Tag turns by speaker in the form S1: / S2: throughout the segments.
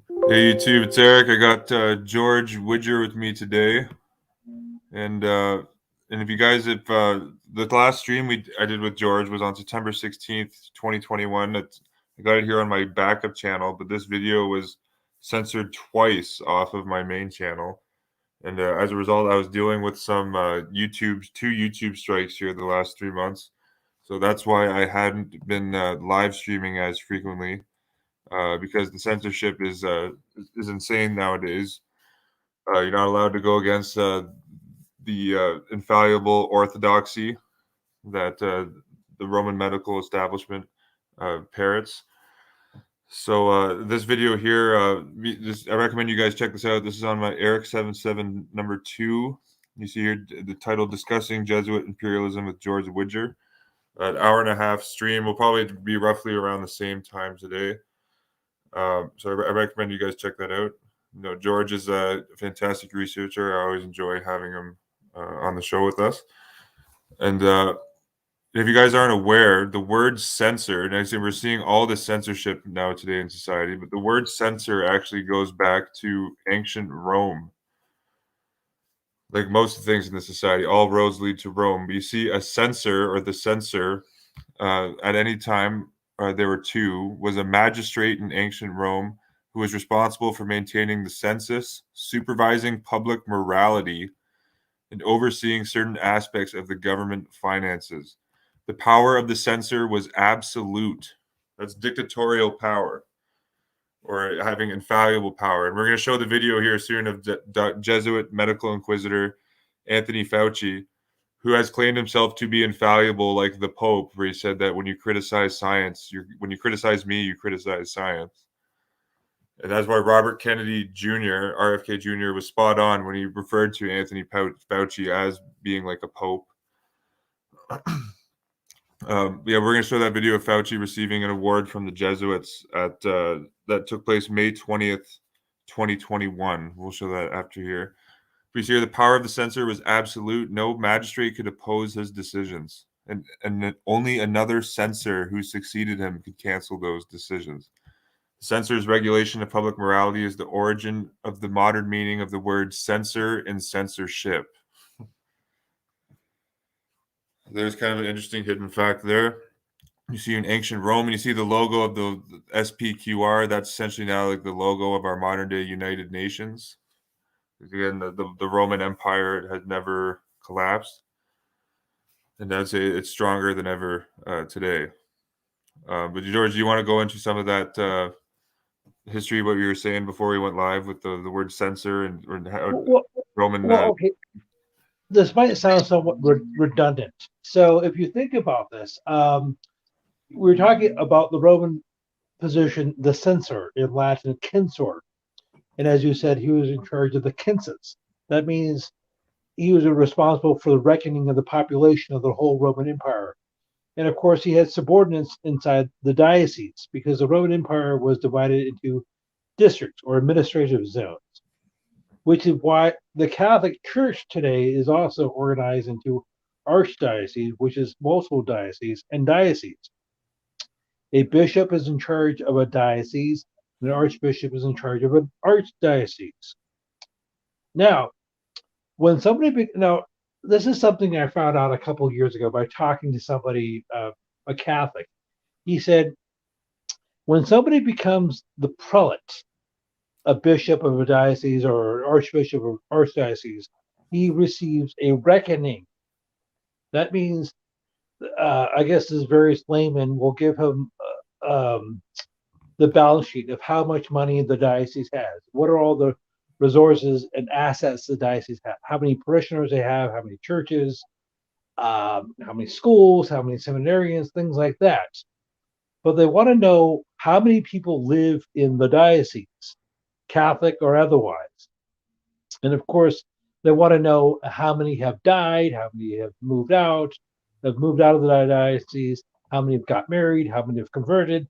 S1: Hey YouTube, it's Eric. I got George Widger with me today, and uh, and if you guys, if the last stream I did with George was on September 16th, 2021. I got it here on my backup channel, but this video was censored twice off of my main channel, and as a result, I was dealing with some two YouTube strikes here the last 3 months. So that's why I hadn't been live streaming as frequently because the censorship is insane nowadays. You're not allowed to go against the infallible orthodoxy that the Roman medical establishment parrots. So this video here, I recommend you guys check this out. This is on my Eric77 number 2. You see here the title "Discussing Jesuit Imperialism with George Widger." An hour and a half stream will probably be roughly around the same time today. So I recommend you guys check that out. George is a fantastic researcher. I always enjoy having him on the show with us. And if you guys aren't aware, the word censor, and I see we're seeing all the censorship now today in society, but the word censor actually goes back to ancient Rome. Like most of the things in the society, all roads lead to Rome. But you see a censor or the censor at any time, there were two, was a magistrate in ancient Rome who was responsible for maintaining the census, supervising public morality, and overseeing certain aspects of the government finances. The power of the censor was absolute. That's dictatorial power or having infallible power. And we're going to show the video here soon of Jesuit medical inquisitor Anthony Fauci, who has claimed himself to be infallible, like the Pope, where he said that when you criticize science, when you criticize me, you criticize science. And that's why Robert Kennedy Jr., RFK Jr., was spot on when he referred to Anthony Fauci as being like a Pope. Yeah, we're going to show that video of Fauci receiving an award from the Jesuits that took place May 20th, 2021. We'll show that after here. We see here the power of the censor was absolute. No magistrate could oppose his decisions, and only another censor who succeeded him could cancel those decisions. The censor's regulation of public morality is the origin of the modern meaning of the word censor and censorship. There's kind of an interesting hidden fact there. You see in ancient Rome, and you see the logo of the SPQR. That's essentially now like the logo of our modern day United Nations. Again, the Roman Empire had never collapsed, and I'd say it's stronger than ever today. But George, do you want to go into some of that history, what you were saying before we went live with the word censor and or how
S2: Well,
S1: Roman?
S2: okay. This might sound somewhat redundant. So, if you think about this, we're talking about the Roman position, the censor, in Latin, censor. And as you said, he was in charge of the census. That means he was responsible for the reckoning of the population of the whole Roman Empire. And of course, he had subordinates inside the dioceses because the Roman Empire was divided into districts or administrative zones, which is why the Catholic Church today is also organized into archdioceses, which is multiple dioceses, and dioceses. A bishop is in charge of a diocese, and an archbishop is in charge of an archdiocese. Now, when now this is something I found out a couple of years ago by talking to somebody, a Catholic. He said, when somebody becomes the prelate, a bishop of a diocese or an archbishop of archdiocese, he receives a reckoning. That means, I guess, his various laymen will give him the balance sheet of how much money the diocese has. What are all the resources and assets the diocese have? How many parishioners they have? How many churches? How many schools? How many seminarians? Things like that. But they want to know how many people live in the diocese, Catholic or otherwise. And of course, they want to know how many have died, how many have moved out of the diocese, how many have got married, how many have converted.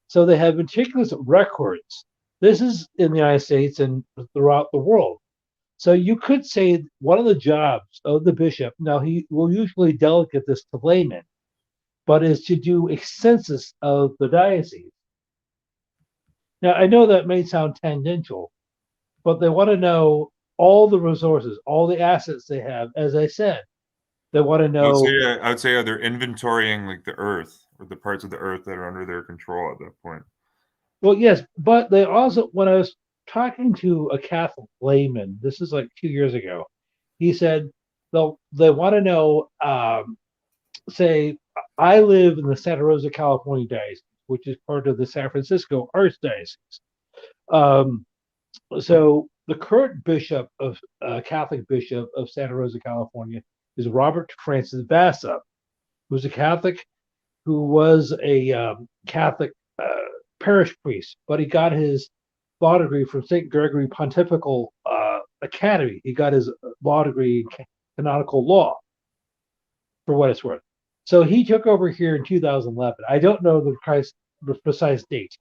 S2: So they have meticulous records. This is in the United States and throughout the world. So you could say one of the jobs of the bishop, now he will usually delegate this to laymen, but is to do a census of the diocese. Now, I know that may sound tangential, but they want to know all the resources, all the assets they have. As I said, they want to know.
S1: I would say they're inventorying like the Earth or the parts of the Earth that are under their control at that point.
S2: Well, yes, but they also, when I was talking to a Catholic layman, this is like 2 years ago, he said they want to know. Say, I live in the Santa Rosa, California diocese, which is part of the San Francisco Archdiocese. Um, so the current bishop of Catholic bishop of Santa Rosa, California, is Robert Francis Bassa, who's a Catholic who was a Catholic parish priest, but he got his law degree from St. Gregory Pontifical Academy. He got his law degree in canonical law, for what it's worth. So he took over here in 2011. I don't know the precise date.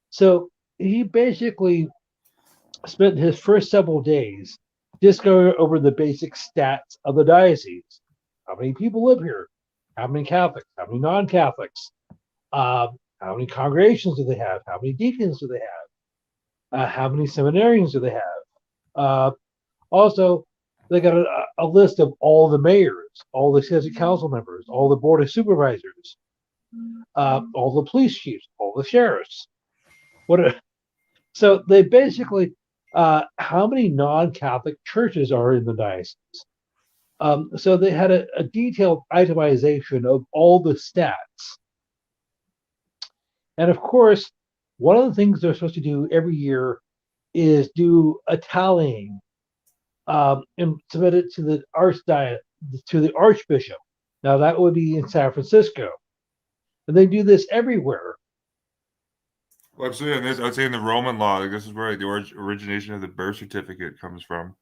S2: So he basically spent his first several days just going over the basic stats of the diocese. How many people live here? How many Catholics? How many non-Catholics? How many congregations do they have? How many deacons do they have? How many seminarians do they have? Also, they got a list of all the mayors, all the city council members, all the board of supervisors, all the police chiefs, all the sheriffs. So they basically, how many non-Catholic churches are in the diocese? So they had a detailed itemization of all the stats. And of course, one of the things they're supposed to do every year is do a tallying and submit it to the archbishop. Now that would be in San Francisco, and they do this everywhere.
S1: Well, absolutely. And I would say in the Roman law, like this is where like, the origination of the birth certificate comes from.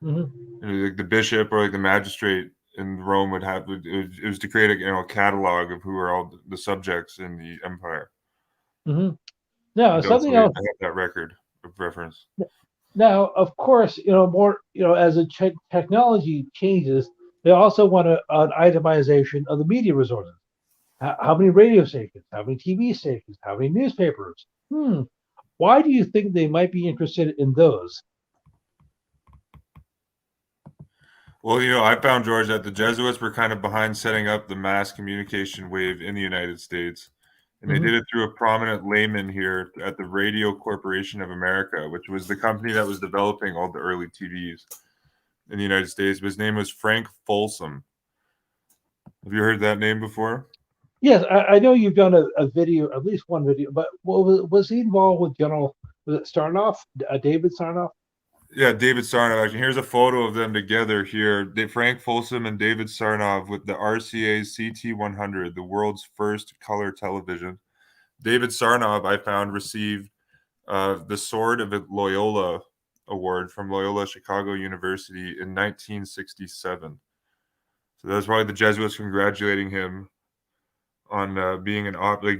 S2: Mm-hmm.
S1: Like the bishop or like the magistrate in Rome would have it was to create a catalog of who are all the subjects in the empire.
S2: Mm-hmm. Now,
S1: And also
S2: something
S1: they
S2: else.
S1: have that record of reference.
S2: Now, of course, more, as the technology changes, they also want an itemization of the media resources. How many radio stations? How many TV stations? How many newspapers? Why do you think they might be interested in those?
S1: Well, I found, George, that the Jesuits were kind of behind setting up the mass communication wave in the United States. And they
S2: Mm-hmm.
S1: did it through a prominent layman here at the Radio Corporation of America, which was the company that was developing all the early TVs in the United States. His name was Frank Folsom. Have you heard that name before?
S2: Yes, I know you've done a video, at least one video, but was he involved with General, was it Sarnoff, David Sarnoff?
S1: Yeah, David Sarnoff. Actually, here's a photo of them together here. Frank Folsom and David Sarnoff with the RCA's CT100, the world's first color television. David Sarnoff, I found, received the Sword of Loyola Award from Loyola Chicago University in 1967. So that's probably the Jesuits congratulating him on being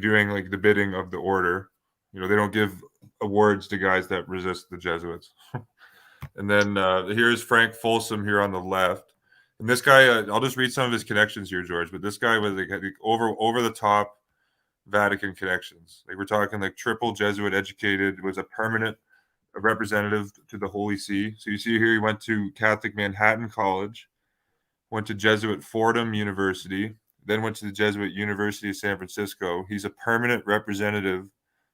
S1: doing like the bidding of the order. They don't give awards to guys that resist the Jesuits. And then here's Frank Folsom here on the left. And this guy, I'll just read some of his connections here, George. But this guy was like over the top Vatican connections. Like we're talking like triple Jesuit educated, was a permanent representative to the Holy See. So you see here, he went to Catholic Manhattan College, went to Jesuit Fordham University, then went to the Jesuit University of San Francisco. He's a permanent representative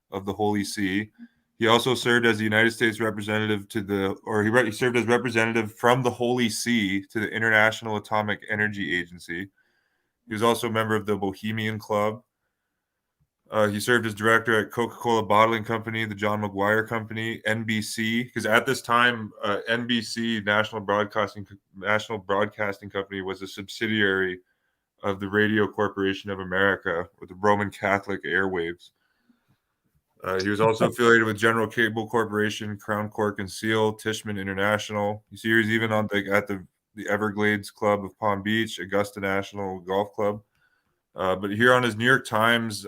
S1: of the Holy See. He also served as the United States representative he served as representative from the Holy See to the International Atomic Energy Agency. He was also a member of the Bohemian Club. He served as director at Coca-Cola Bottling Company, the John McGuire Company, NBC, because at this time, NBC, National Broadcasting Company, was a subsidiary of the Radio Corporation of America with the Roman Catholic Airwaves. He was also affiliated with General Cable Corporation, Crown Cork and Seal, Tishman International. You see, he's even on at the Everglades Club of Palm Beach, Augusta National Golf Club. But here on his New York Times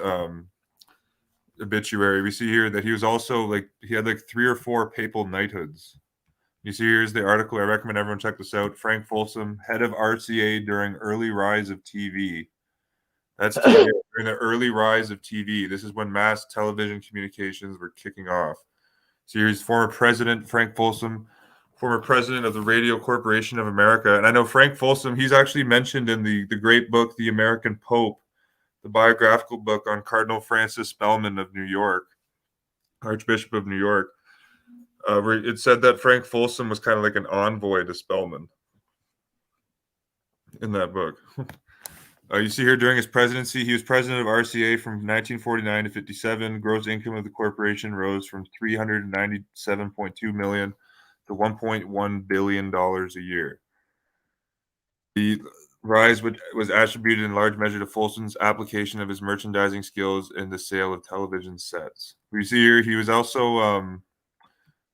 S1: obituary, we see here that he was also he had 3 or 4 papal knighthoods. You see, here's the article. I recommend everyone check this out. Frank Folsom, head of RCA during early rise of TV. That's TV. During the early rise of TV, this is when mass television communications were kicking off. So here's former President Frank Folsom, former president of the Radio Corporation of America. And I know Frank Folsom, he's actually mentioned in the great book, The American Pope, the biographical book on Cardinal Francis Spellman of New York, Archbishop of New York. Where it said that Frank Folsom was kind of like an envoy to Spellman in that book. You see here during his presidency, he was president of RCA from 1949 to 57. Gross income of the corporation rose from $397.2 million to $1.1 billion a year. The rise was attributed in large measure to Folsom's application of his merchandising skills in the sale of television sets. We see here he was also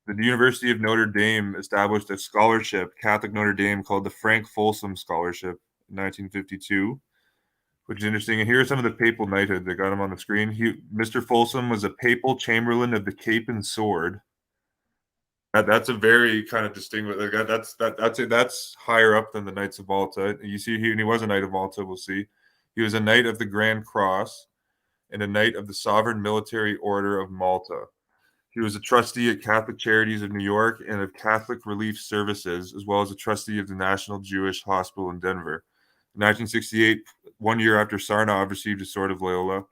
S1: the University of Notre Dame established a scholarship, Catholic Notre Dame, called the Frank Folsom Scholarship in 1952. Which is interesting. And here are some of the papal knighthood that got him on the screen. Mr. Folsom was a papal chamberlain of the Cape and Sword. That's a very kind of distinguished. That's higher up than the Knights of Malta. You see, he was a Knight of Malta. We'll see. He was a Knight of the Grand Cross and a Knight of the Sovereign Military Order of Malta. He was a trustee at Catholic Charities of New York and of Catholic Relief Services, as well as a trustee of the National Jewish Hospital in Denver. In 1968, 1 year after Sarnov received his Sword of Loyola,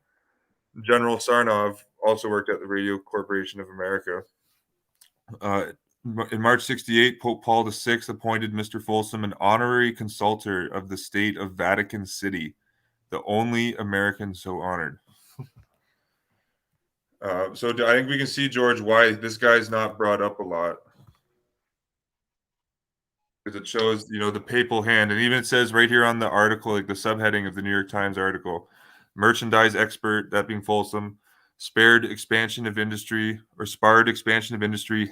S1: General Sarnov also worked at the Radio Corporation of America. In March 68, Pope Paul VI appointed Mr. Folsom an honorary consultor of the state of Vatican City, the only American so honored. So I think we can see, George, why this guy's not brought up a lot. Because it shows, the papal hand. And even it says right here on the article, like the subheading of the New York Times article, merchandise expert, that being Folsom, sparred expansion of industry,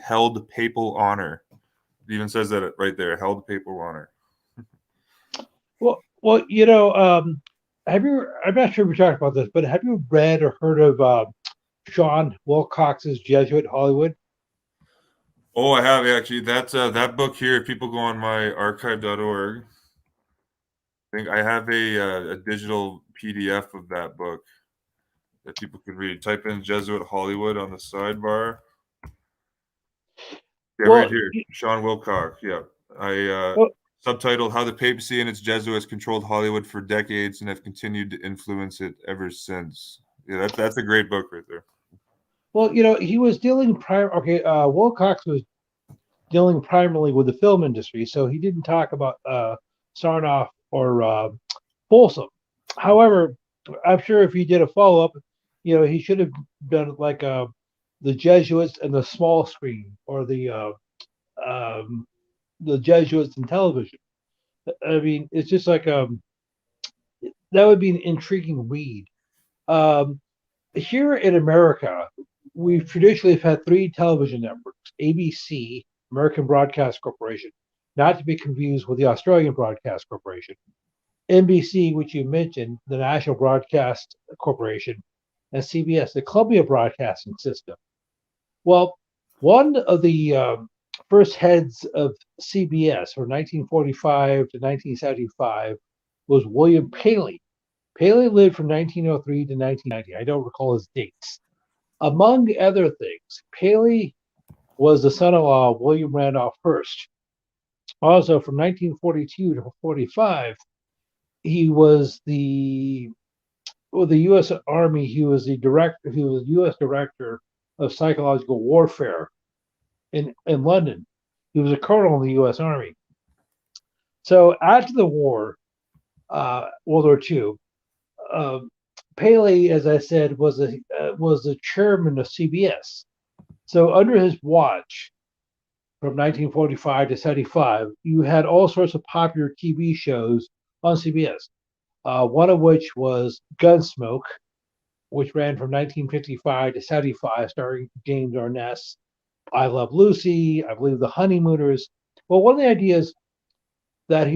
S1: held papal honor. It even says that right there, held papal honor.
S2: Well, have you? I'm not sure if we talked about this, but have you read or heard of Sean Wilcox's Jesuit Hollywood?
S1: Oh, I have actually. That's that book here. If people go on my archive.org, I think I have a digital PDF of that book that people can read. Type in Jesuit Hollywood on the sidebar. Yeah, right here, Sean Wilcox. Yeah, subtitled "How the Papacy and its Jesuits Controlled Hollywood for Decades and Have Continued to Influence It Ever Since." Yeah, that's a great book right there.
S2: Well, he was dealing Wilcox was dealing primarily with the film industry, so he didn't talk about Sarnoff or Folsom. However, I'm sure if he did a follow-up, he should have done like the Jesuits and the small screen, or the Jesuits in television. I mean, it's just like that would be an intriguing read. Here in America, we've traditionally had three television networks: ABC, American Broadcast Corporation, not to be confused with the Australian Broadcast Corporation; NBC, which you mentioned, the National Broadcast Corporation; and CBS, the Columbia Broadcasting System. Well, one of the first heads of CBS from 1945 to 1975 was William Paley. Paley lived from 1903 to 1990. I don't recall his dates. Among other things, Paley was the son-in-law of William Randolph Hearst. Also, from 1942 to 45, he was the U.S. Army. He was the U.S. director of psychological warfare in London. He was a colonel in the U.S. Army. So after the war, World War II, Paley, as I said, was the chairman of CBS. So under his watch, from 1945 to 75, you had all sorts of popular TV shows on CBS. One of which was Gunsmoke, which ran from 1955 to 75, starring James Arness. I Love Lucy, I believe The Honeymooners. Well, one of the ideas that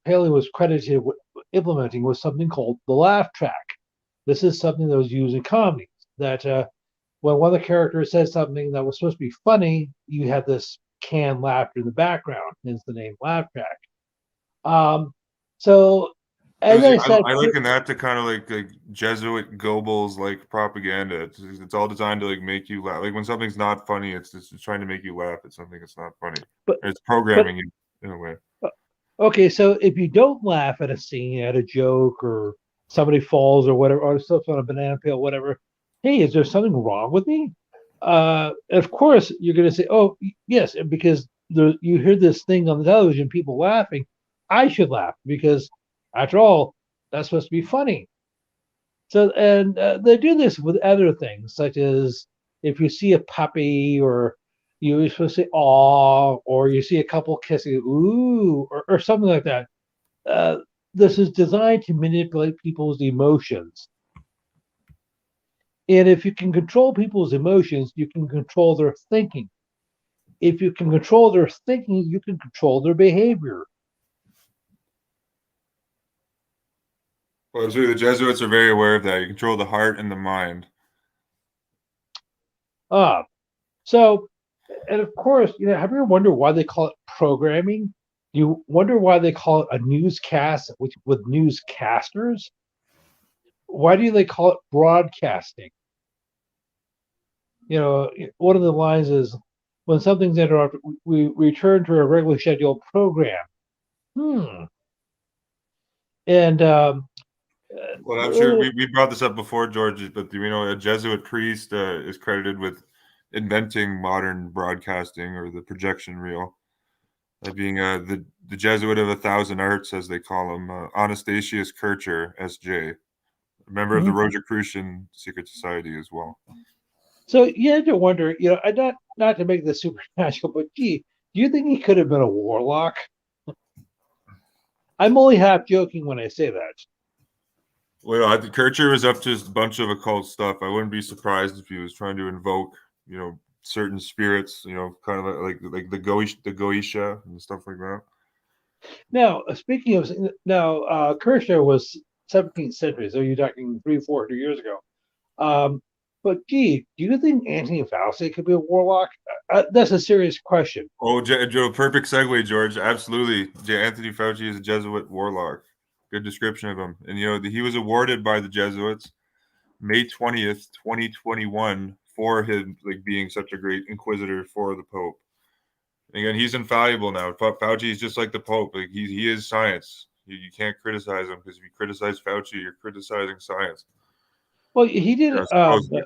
S2: Paley was credited with implementing was something called the laugh track. This is something that was used in comedies. That when one of the characters said something that was supposed to be funny, you had this canned laughter in the background. Hence the name laugh track. So As I said,
S1: I liken that to kind of like Jesuit Goebbels like propaganda. It's all designed to like make you laugh. Like when something's not funny, it's trying to make you laugh at something that's not funny.
S2: but
S1: It's
S2: but
S1: programming you in a way.
S2: okay, so if you don't laugh at a scene, at a joke, or somebody falls or whatever, or slips on a banana peel, whatever, hey, is there something wrong with me? Of course, you're going to say, oh, yes, because you hear this thing on the television, people laughing. I should laugh because, after all, that's supposed to be funny. So, and they do this with other things, such as if you see a puppy, or you're supposed to say "aw," or you see a couple kissing, "ooh," or something like that. Uh, this is designed to manipulate people's emotions. And if you can control people's emotions, you can control their thinking. If you can control their thinking, you can control their behavior.
S1: Well, I'm sure the Jesuits are very aware of that. You control the heart and the mind.
S2: Ah, so, and of course, have you ever wondered why they call it programming? You wonder why they call it a newscast with newscasters? Why do they call it broadcasting? One of the lines is, when something's interrupted, we return to a regularly scheduled program. Hmm. And
S1: Well, I'm sure we brought this up before, George, but a Jesuit priest is credited with inventing modern broadcasting or the projection reel. That being the Jesuit of 1,000 arts, as they call him, Anastasius Kircher, S.J., a member of the
S2: mhm.
S1: Rosicrucian secret society as well.
S2: So you had to wonder, not to make this supernatural, but gee, do you think he could have been a warlock? I'm only half joking when I say that.
S1: Well, I think Kircher was up to a bunch of occult stuff. I wouldn't be surprised if he was trying to invoke, certain spirits, kind of like the Goisha and stuff like that.
S2: Now, speaking of, Kirchner was 17th century, so you're talking 300-400 years ago. But gee, do you think Anthony Fauci could be a warlock? That's a serious question.
S1: Oh, Joe, perfect segue, George. Absolutely. Anthony Fauci is a Jesuit warlock. Good description of him. And, he was awarded by the Jesuits May 20th, 2021 for him like being such a great inquisitor for the Pope. And again, he's infallible now. Fauci is just like the Pope. Like he is science. You can't criticize him because if you criticize Fauci, you're criticizing science.
S2: Well, he did.
S1: Supposedly.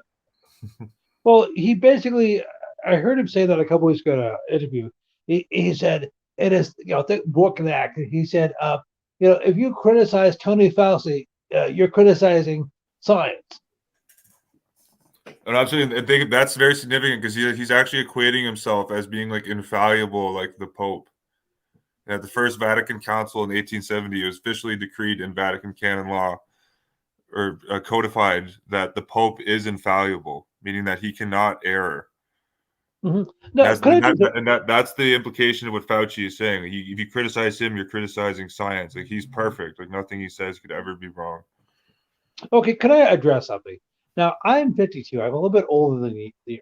S2: Well, he basically, I heard him say that a couple weeks ago in an interview. He said, it is, book and act. He said, if you criticize Tony Fauci, you're criticizing science.
S1: And I think that's very significant because he's actually equating himself as being like infallible, like the Pope. And at the First Vatican Council in 1870, it was officially decreed in Vatican canon law or codified that the Pope is infallible, meaning that he cannot err.
S2: Mm-hmm. No,
S1: That's the implication of what Fauci is saying. If you criticize him, you're criticizing science. Like he's perfect. Like nothing he says could ever be wrong.
S2: Okay, can I address something? Now, I'm 52. I'm a little bit older than you.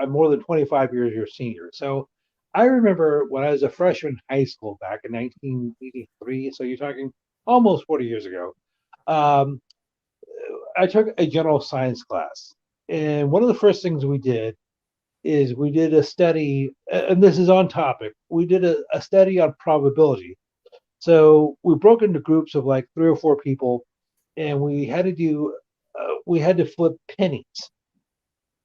S2: I'm more than 25 years your senior. So I remember when I was a freshman in high school back in 1983. So you're talking almost 40 years ago. Um, I took a general science class. And one of the first things we did is we did a study, and this is on topic. We did a study on probability. So we broke into groups of like 3 or 4 people, and we had to flip pennies,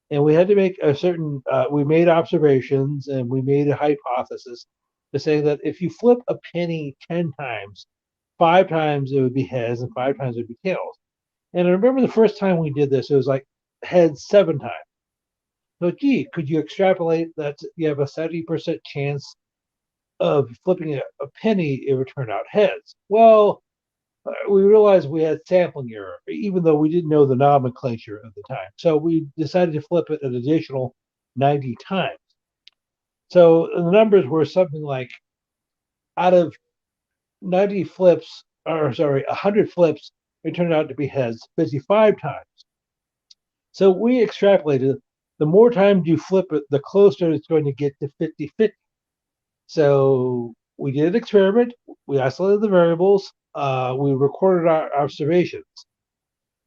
S2: and we had to make a certain. We made observations, and we made a hypothesis to say that if you flip a penny 10 times, 5 times it would be heads, and 5 times it would be tails. And I remember the first time we did this, it was like heads 7 times. So, gee, could you extrapolate that you have a 70% chance of flipping a penny, it would turn out heads? Well, we realized we had sampling error, even though we didn't know the nomenclature at the time. So we decided to flip it an additional 90 times. So the numbers were something like, out of 90 flips, or sorry, 100 flips, it turned out to be heads 55 times. So we extrapolated, the more times you flip it, the closer it's going to get to 50-50. So we did an experiment. We isolated the variables. we recorded our observations.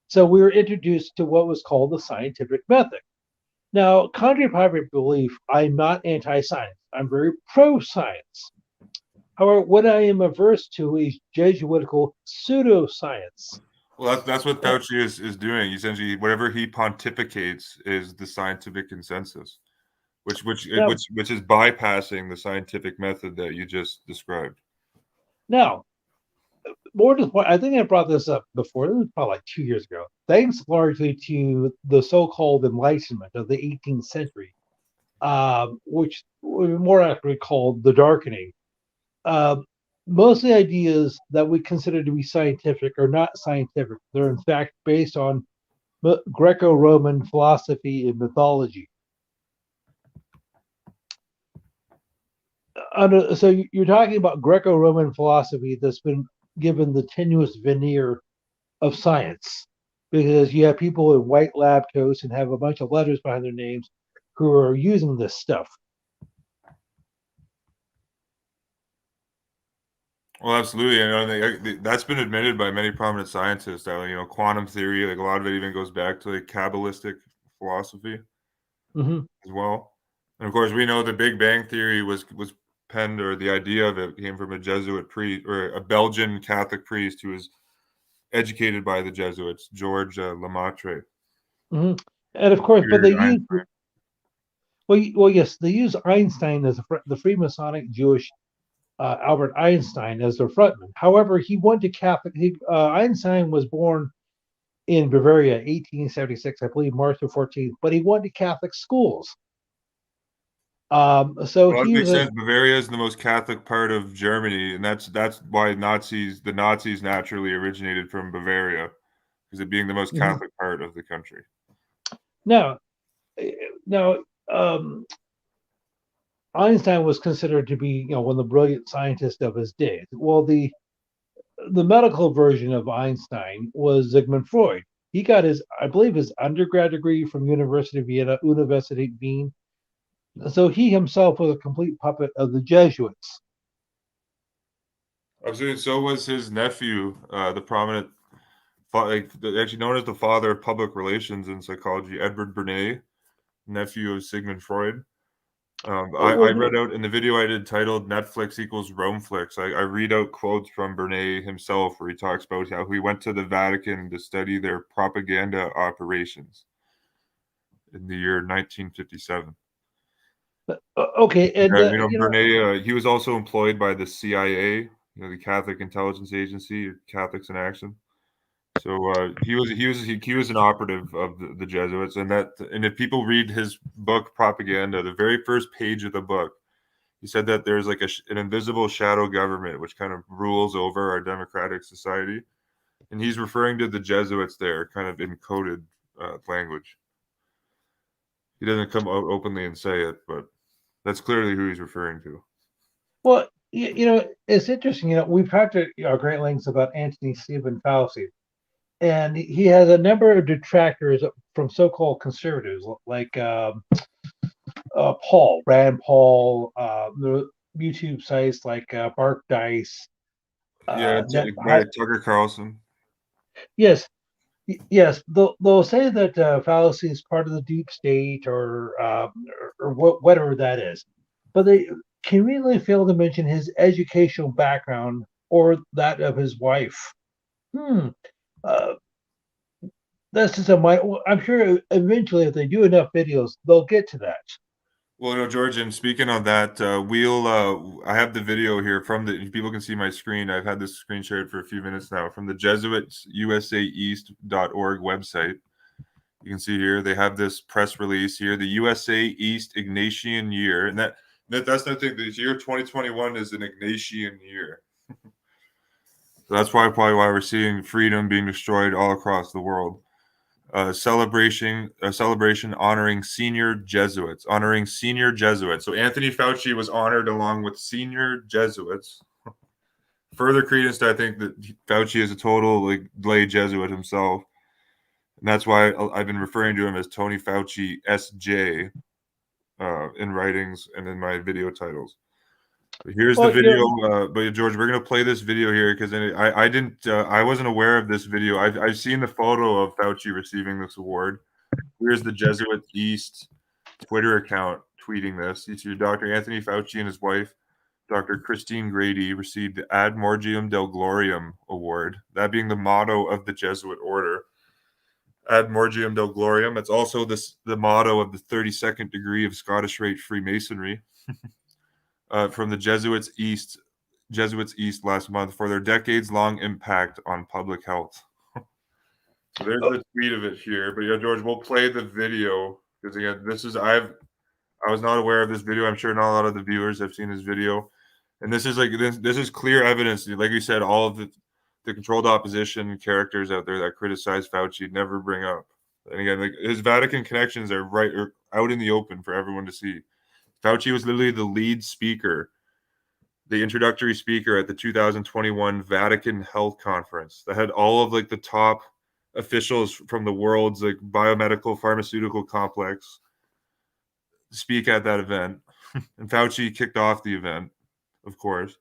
S2: So we were introduced to what was called the scientific method. Now, contrary to popular belief, I'm not anti-science. I'm very pro-science. However, what I am averse to is Jesuitical pseudoscience.
S1: Well, that's what Fauci is doing. Essentially, whatever he pontificates is the scientific consensus,
S2: Now,
S1: which is bypassing the scientific method that you just described.
S2: now, more to the point, I think I brought this up before. This was probably like 2 years ago. Thanks largely to the so-called Enlightenment of the 18th century, which was more accurately called the Darkening. Uh, Most of the ideas that we consider to be scientific are not scientific. They're in fact based on Greco-Roman philosophy and mythology. So you're talking about Greco-Roman philosophy that's been given the tenuous veneer of science, because you have people in white lab coats and have a bunch of letters behind their names who are using this stuff.
S1: Well, absolutely. That's been admitted by many prominent scientists that quantum theory, like a lot of it even goes back to like Kabbalistic philosophy
S2: Mm-hmm.
S1: as well. And of course, we know the Big Bang theory was penned, or the idea of it came from a Jesuit priest or a Belgian Catholic priest who was educated by the Jesuits, George Lemaitre.
S2: Mm-hmm. And of course, but they use
S1: Einstein.
S2: yes, they use Einstein as the Freemasonic Jewish Albert Einstein as their frontman. However, he went to Catholic. Einstein was born in Bavaria, 1876, I believe, March the 14th. But he went to Catholic schools. So
S1: Well, that
S2: he
S1: makes
S2: was
S1: sense. Bavaria is the most Catholic part of Germany, and that's why the Nazis naturally originated from Bavaria, because it being the most
S2: Mhm.
S1: Catholic part of the country.
S2: now now Einstein was considered to be, one of the brilliant scientists of his day. Well, the medical version of Einstein was Sigmund Freud. He got I believe, his undergrad degree from University of Vienna, Universität Wien. So he himself was a complete puppet of the Jesuits.
S1: Absolutely. So was his nephew, the prominent, actually known as the father of public relations in psychology, Edward Bernays, nephew of Sigmund Freud. I read out in the video I did titled Netflix equals Romeflix. I read out quotes from Bernays himself where he talks about how he went to the Vatican to study their propaganda operations in the year 1957.
S2: Okay, and
S1: Bernays, he was also employed by the CIA, the Catholic Intelligence Agency, Catholics in Action. So he was an operative of the Jesuits, and if people read his book Propaganda, the very first page of the book, he said that there's like an invisible shadow government which kind of rules over our democratic society, and he's referring to the Jesuits there, kind of in coded language. He doesn't come out openly and say it, but that's clearly who he's referring to.
S2: well, it's interesting. We've talked at great lengths about Anthony Stephen Fauci, and he has a number of detractors from so-called conservatives like Rand Paul, the YouTube sites like Bark Dice,
S1: Yeah,
S2: Net.
S1: right, Tucker Carlson.
S2: Yes, yes, they'll say that Fauci is part of the deep state or whatever that is, but they conveniently fail to mention his educational background or that of his wife. Hmm. Uh, that's just I'm sure eventually, if they do enough videos, they'll get to that.
S1: Well, no, George, and speaking on that, I have the video here from people can see my screen. I've had this screen shared for a few minutes now from the Jesuits USAEast.org website. You can see here, they have this press release here, the USA East Ignatian year. And that's the thing, the year 2021 is an Ignatian year. So that's probably why we're seeing freedom being destroyed all across the world. A celebration honoring senior Jesuits. So Anthony Fauci was honored along with senior Jesuits. Further credence to, I think, that Fauci is a total lay Jesuit himself, and that's why I've been referring to him as Tony Fauci SJ in writings and in my video titles. Here's the
S2: Well,
S1: video, but George, we're gonna play this video here because I didn't I wasn't aware of this video. I've seen the photo of Fauci receiving this award. Here's the Jesuit East Twitter account tweeting this. You see Dr. Anthony Fauci and his wife, Dr. Christine Grady, received the Ad Morgium Del Gloriam Award, that being the motto of the Jesuit order. Ad Morgium Del Gloriam. It's also the motto of the 32nd degree of Scottish Rite Freemasonry. From the Jesuits East last month for their decades-long impact on public health. So there's the tweet of it here. But yeah, George, we'll play the video because again, I was not aware of this video. I'm sure not a lot of the viewers have seen this video, and this is like this is clear evidence. Like we said, all of the controlled opposition characters out there that criticize Fauci never bring up. And again, like his Vatican connections are out in the open for everyone to see. Fauci was literally the lead speaker, the introductory speaker at the 2021 Vatican Health Conference that had all of like the top officials from the world's like biomedical pharmaceutical complex speak at that event. And Fauci kicked off the event, of course.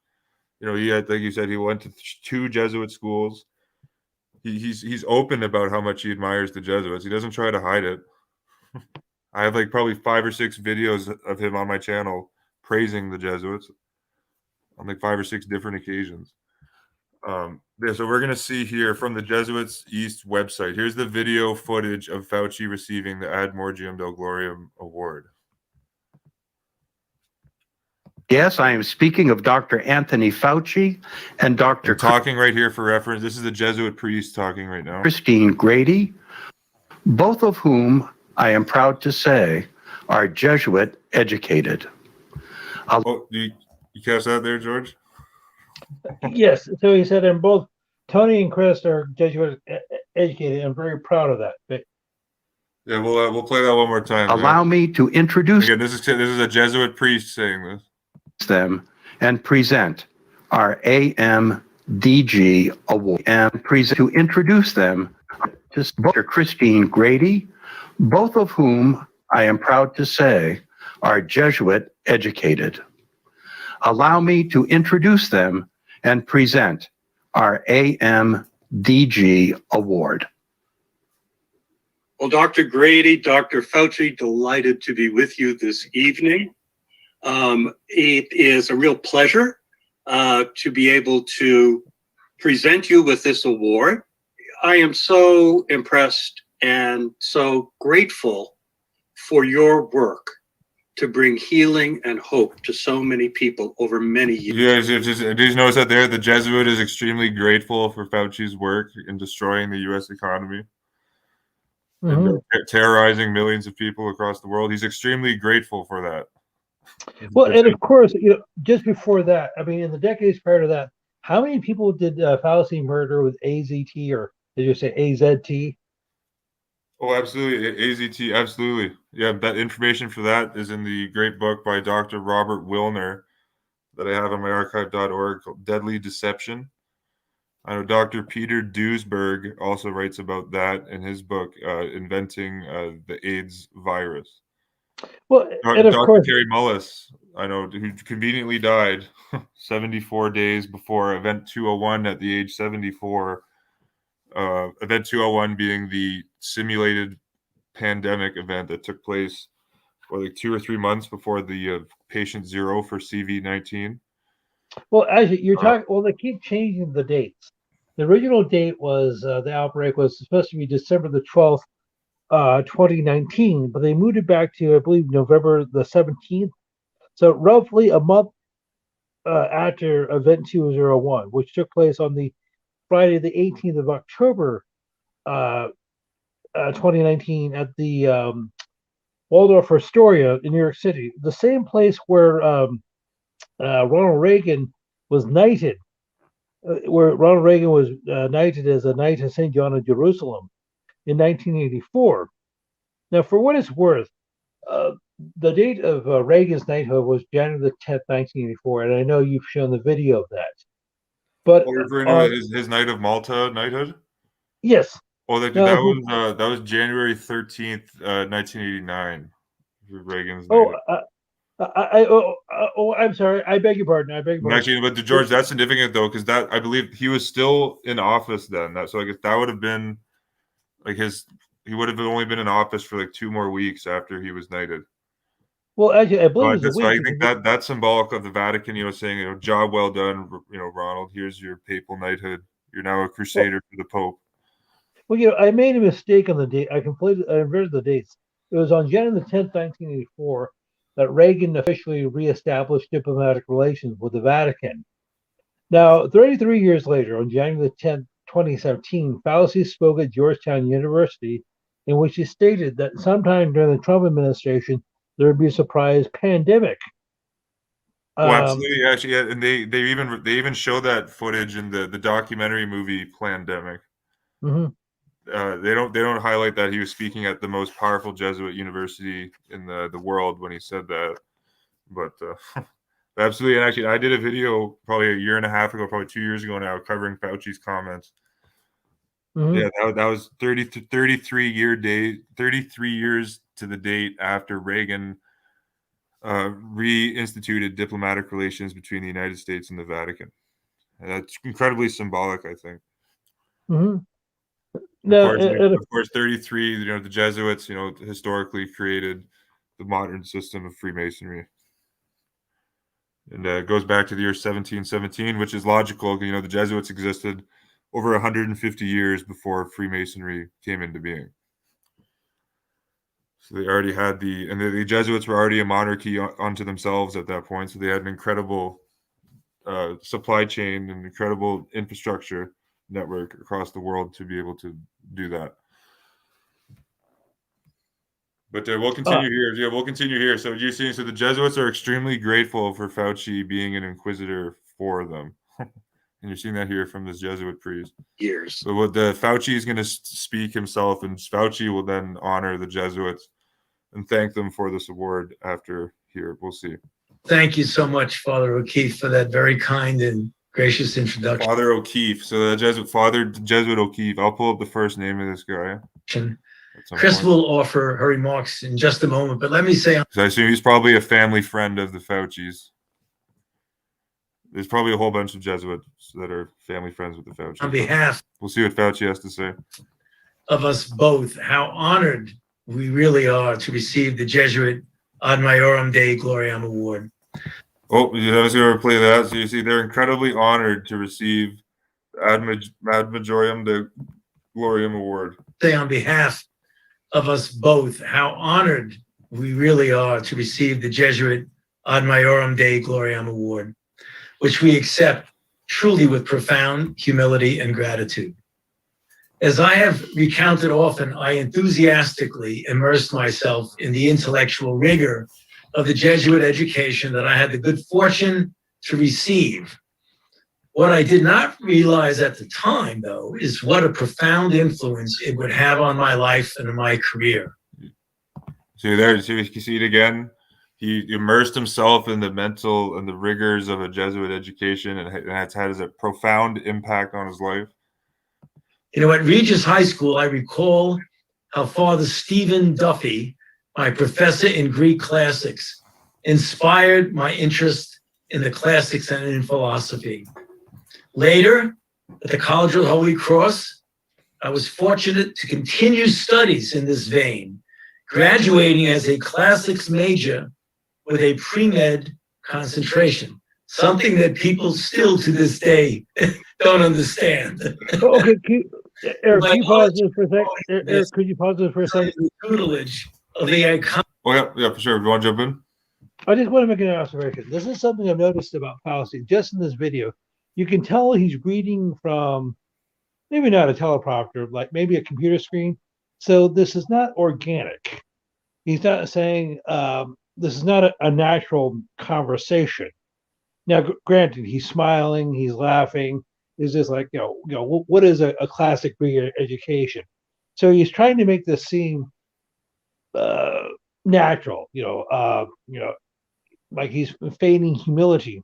S1: You know, he had, like you said, he went to 2 Jesuit schools. He's open about how much he admires the Jesuits. He doesn't try to hide it. I have like probably 5 or 6 videos of him on my channel praising the Jesuits on like 5 or 6 different occasions. Yeah, so we're going to see here from the Jesuits East website. Here's the video footage of Fauci receiving the Ad Morgium Del Gloriam Award.
S3: Yes, I am speaking of Dr. Anthony Fauci and Dr.
S1: We're talking right here for reference. This is the Jesuit priest talking right now.
S3: Christine Grady, both of whom I am proud to say are Jesuit educated.
S1: Oh, you catch that there, George?
S2: Yes. So he said, and both Tony and Chris are Jesuit educated. I'm very proud of that. But
S1: yeah, we'll play that one more time.
S3: Allow me to introduce
S1: again. This is a Jesuit priest saying this.
S3: Them and present our AMDG Award and to introduce them to Dr. Christine Grady, both of whom I am proud to say are Jesuit educated. Allow me to introduce them and present our AMDG Award.
S4: Well, Dr. Grady, Dr. Fauci, delighted to be with you this evening. It is a real pleasure to be able to present you with this award. I am so impressed and so grateful for your work to bring healing and hope to so many people over many years.
S1: Yeah, did you notice that there? The Jesuit is extremely grateful for Fauci's work in destroying the U.S. economy and terrorizing millions of people across the world. He's extremely grateful for that.
S2: Well, and of course, you know, just before that, I mean, in the decades prior to that, how many people did Fauci murder with AZT, or did you say AZT?
S1: Oh, absolutely. AZT, absolutely. Yeah, that information for that is in the great book by Dr. Robert Wilner that I have on my archive.org called Deadly Deception. I know Dr. Peter Duesberg also writes about that in his book, Inventing the AIDS Virus.
S2: Well, and of
S1: Dr.
S2: course,
S1: Terry Mullis, I know, who conveniently died 74 days before Event 201 at the age 74. Event 201 being the simulated pandemic event that took place for like 2 or 3 months before the patient 0 for CV-19.
S2: well, actually, you're talking. Well, they keep changing the dates. The original date was the outbreak was supposed to be December the 12th, 2019, but they moved it back to, I believe, November the 17th. So roughly a month after Event 201, which took place on the Friday the 18th of October, 2019, at the Waldorf Astoria in New York City, the same place where Ronald Reagan was knighted, knighted as a Knight of St. John of Jerusalem in 1984. Now, for what it's worth, the date of Reagan's knighthood was January the 10th, 1984, and I know you've shown the video of that. But
S1: referring to his Knight of Malta knighthood?
S2: Yes.
S1: Oh, that was January 13th, 1989. Reagan's knighthood.
S2: I'm sorry. I beg your pardon. I beg your pardon.
S1: Actually, but to George, that's significant though, because that I believe he was still in office then. So I guess that would have been like he would have only been in office for like 2 more weeks after he was knighted.
S2: Well, actually, I believe it was a
S1: So I
S2: week.
S1: think that's symbolic of the Vatican, saying, job well done, Ronald. Here's your papal knighthood. You're now a crusader for the Pope.
S2: Well, I made a mistake on the date. I inverted the dates. It was on January the 10th, 1984, that Reagan officially reestablished diplomatic relations with the Vatican. Now, 33 years later, on January the 10th, 2017, Fauci spoke at Georgetown University, in which he stated that sometime during the Trump administration, there would be a surprise pandemic.
S1: Well, absolutely, actually, yeah, and they even show that footage in the documentary movie Plandemic.
S2: Mhm.
S1: They don't highlight that he was speaking at the most powerful Jesuit university in the world when he said that, but absolutely. And actually, I did a video probably a year and a half ago, probably 2 years ago now, covering Fauci's comments. Yeah, that was 33 years to the date after Reagan reinstituted diplomatic relations between the United States and the Vatican. And that's incredibly symbolic, I think.
S2: No,
S1: of course, 33. The Jesuits, historically created the modern system of Freemasonry, and it goes back to the year 1717, which is logical. The Jesuits existed over 150 years before Freemasonry came into being. So they already had the Jesuits were already a monarchy unto themselves at that point. So they had an incredible supply chain and incredible infrastructure network across the world to be able to do that. But we'll continue here. Yeah, we'll continue here. So you're seeing, so the Jesuits are extremely grateful for Fauci being an inquisitor for them. And you're seeing that here from this Jesuit priest.
S4: Years.
S1: So what Fauci is going to speak himself, and Fauci will then honor the Jesuits and thank them for this award after here. We'll see.
S5: Thank you so much, Father O'Keefe, for that very kind and gracious introduction.
S1: Father O'Keefe. So the Jesuit O'Keefe. I'll pull up the first name of this guy.
S5: Chris will offer her remarks in just a moment, but let me say,
S1: so I assume he's probably a family friend of the Faucis. There's probably a whole bunch of Jesuits that are family friends with the Fauci.
S5: On behalf,
S1: we'll see what Fauci has to say.
S5: Of us both, how honored we really are to receive the Jesuit Ad Majorem Dei Gloriam Award.
S1: Oh, I was going to play that. So you see, they're incredibly honored to receive the Ad Majorem Dei Gloriam Award.
S5: Say on behalf of us both, how honored we really are to receive the Jesuit Ad Majorem Dei Gloriam Award, which we accept truly with profound humility and gratitude. As I have recounted often, I enthusiastically immersed myself in the intellectual rigor of the Jesuit education that I had the good fortune to receive. What I did not realize at the time, though, is what a profound influence it would have on my life and my career.
S1: So there, so you can see it again. He immersed himself in the mental and the rigors of a Jesuit education, and that's had a profound impact on his life.
S5: At Regis High School, I recall how Father Stephen Duffy, my professor in Greek classics, inspired my interest in the classics and in philosophy. Later, at the College of the Holy Cross, I was fortunate to continue studies in this vein, graduating as a classics major with a pre-med concentration, something that people still to this day don't understand.
S2: Okay, Eric, could you pause this for a second? Eric, could you pause this for a second?
S5: The tutelage of the icon.
S1: Oh, yeah, for sure. You want to jump in?
S2: I just want to make an observation. This is something I've noticed about Fauci, just in this video. You can tell he's reading from maybe not a teleprompter, like maybe a computer screen. So this is not organic. He's not saying this is not a natural conversation. Now, granted, he's smiling, he's laughing. It's just like, what is a classic Greek education? So he's trying to make this seem natural, like he's feigning humility,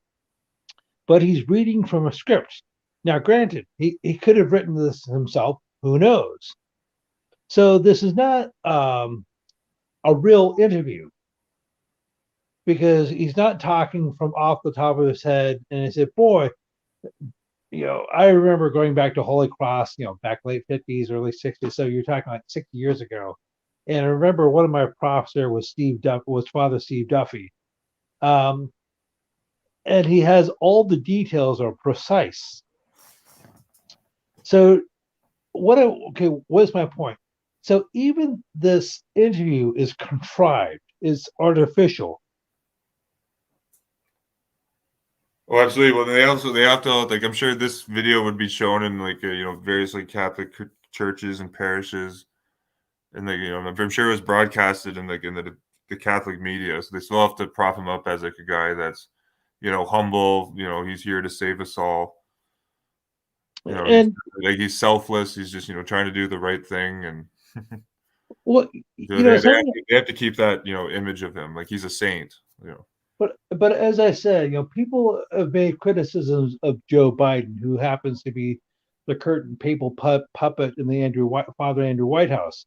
S2: but he's reading from a script. Now, granted, he could have written this himself. Who knows? So this is not a real interview. because he's not talking from off the top of his head. And he said, boy, I remember going back to Holy Cross, back late 50s, early 60s. So you're talking like 60 years ago. And I remember one of my profs there was Father Steve Duffy. And he has all the details are precise. So what's my point? So even this interview is contrived, is artificial.
S1: Oh, absolutely. Well, they have to, like, I'm sure this video would be shown in, like, various, like, Catholic churches and parishes, and, like, I'm sure it was broadcasted in, like, in the Catholic media. So they still have to prop him up as, like, a guy that's, humble. He's here to save us all.
S2: And
S1: he's selfless. He's just trying to do the right thing, and
S2: what
S1: they have to keep that image of him, like he's a saint.
S2: But as I said, people have made criticisms of Joe Biden, who happens to be the current papal puppet in the Father Andrew White House,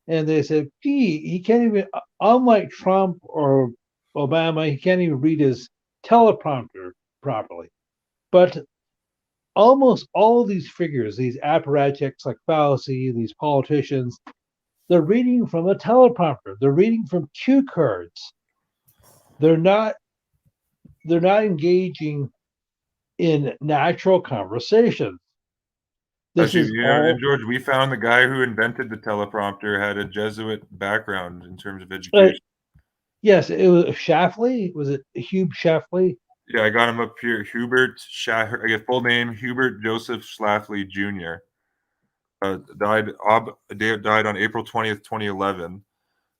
S2: and they said, "Gee, he can't even." Unlike Trump or Obama, he can't even read his teleprompter properly. But almost all of these figures, these apparatchiks like Fauci, these politicians, they're reading from a teleprompter. They're reading from cue cards. They're not engaging in natural conversations.
S1: Actually, and George, we found the guy who invented the teleprompter had a Jesuit background in terms of education.
S2: Yes, it was Shafley. Was it Hugh Shafley?
S1: Yeah, I got him up here. I guess full name Hubert Joseph Schlafly Jr. Died on April 20th, 2011.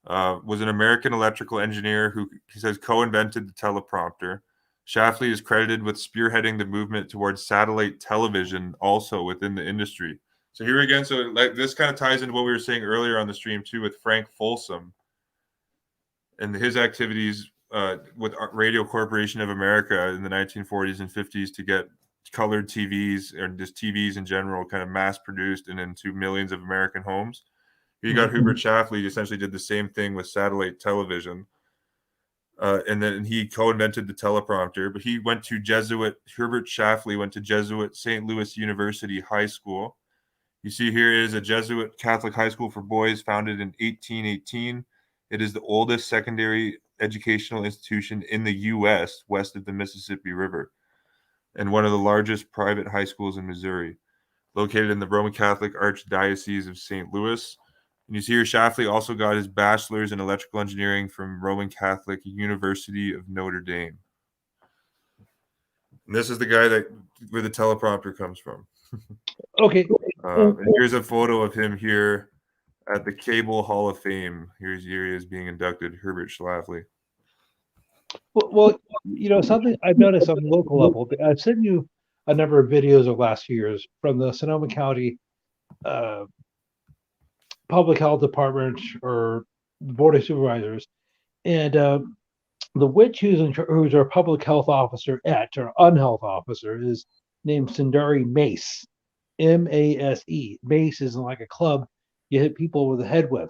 S1: Was an American electrical engineer who, he says, co-invented the teleprompter. Shafley is credited with spearheading the movement towards satellite television also within the industry. So here again, so like this kind of ties into what we were saying earlier on the stream too with Frank Folsom and his activities with Radio Corporation of America in the 1940s and 50s to get colored TVs or just TVs in general kind of mass produced and into millions of American homes. You got Hubert Shafley essentially did the same thing with satellite television. And then he co-invented the teleprompter, but Hubert Shafley went to Jesuit St. Louis University High School. You see here is a Jesuit Catholic high school for boys founded in 1818. It is the oldest secondary educational institution in the U.S. west of the Mississippi River, and one of the largest private high schools in Missouri, located in the Roman Catholic Archdiocese of St. Louis. And you see here, Shafley also got his bachelor's in electrical engineering from Roman Catholic University of Notre Dame. And this is the guy where the teleprompter comes from.
S2: Okay.
S1: And here's a photo of him here at the Cable Hall of Fame. Here he is being inducted, Hubert Schlafly.
S2: Well, something I've noticed on the local level, I've sent you a number of videos of last years from the Sonoma County Public Health Department or the Board of Supervisors, and the witch who's our public health officer or unhealth officer is named Sundari Mace, M-A-S-E. Mace isn't like a club you hit people over the head with,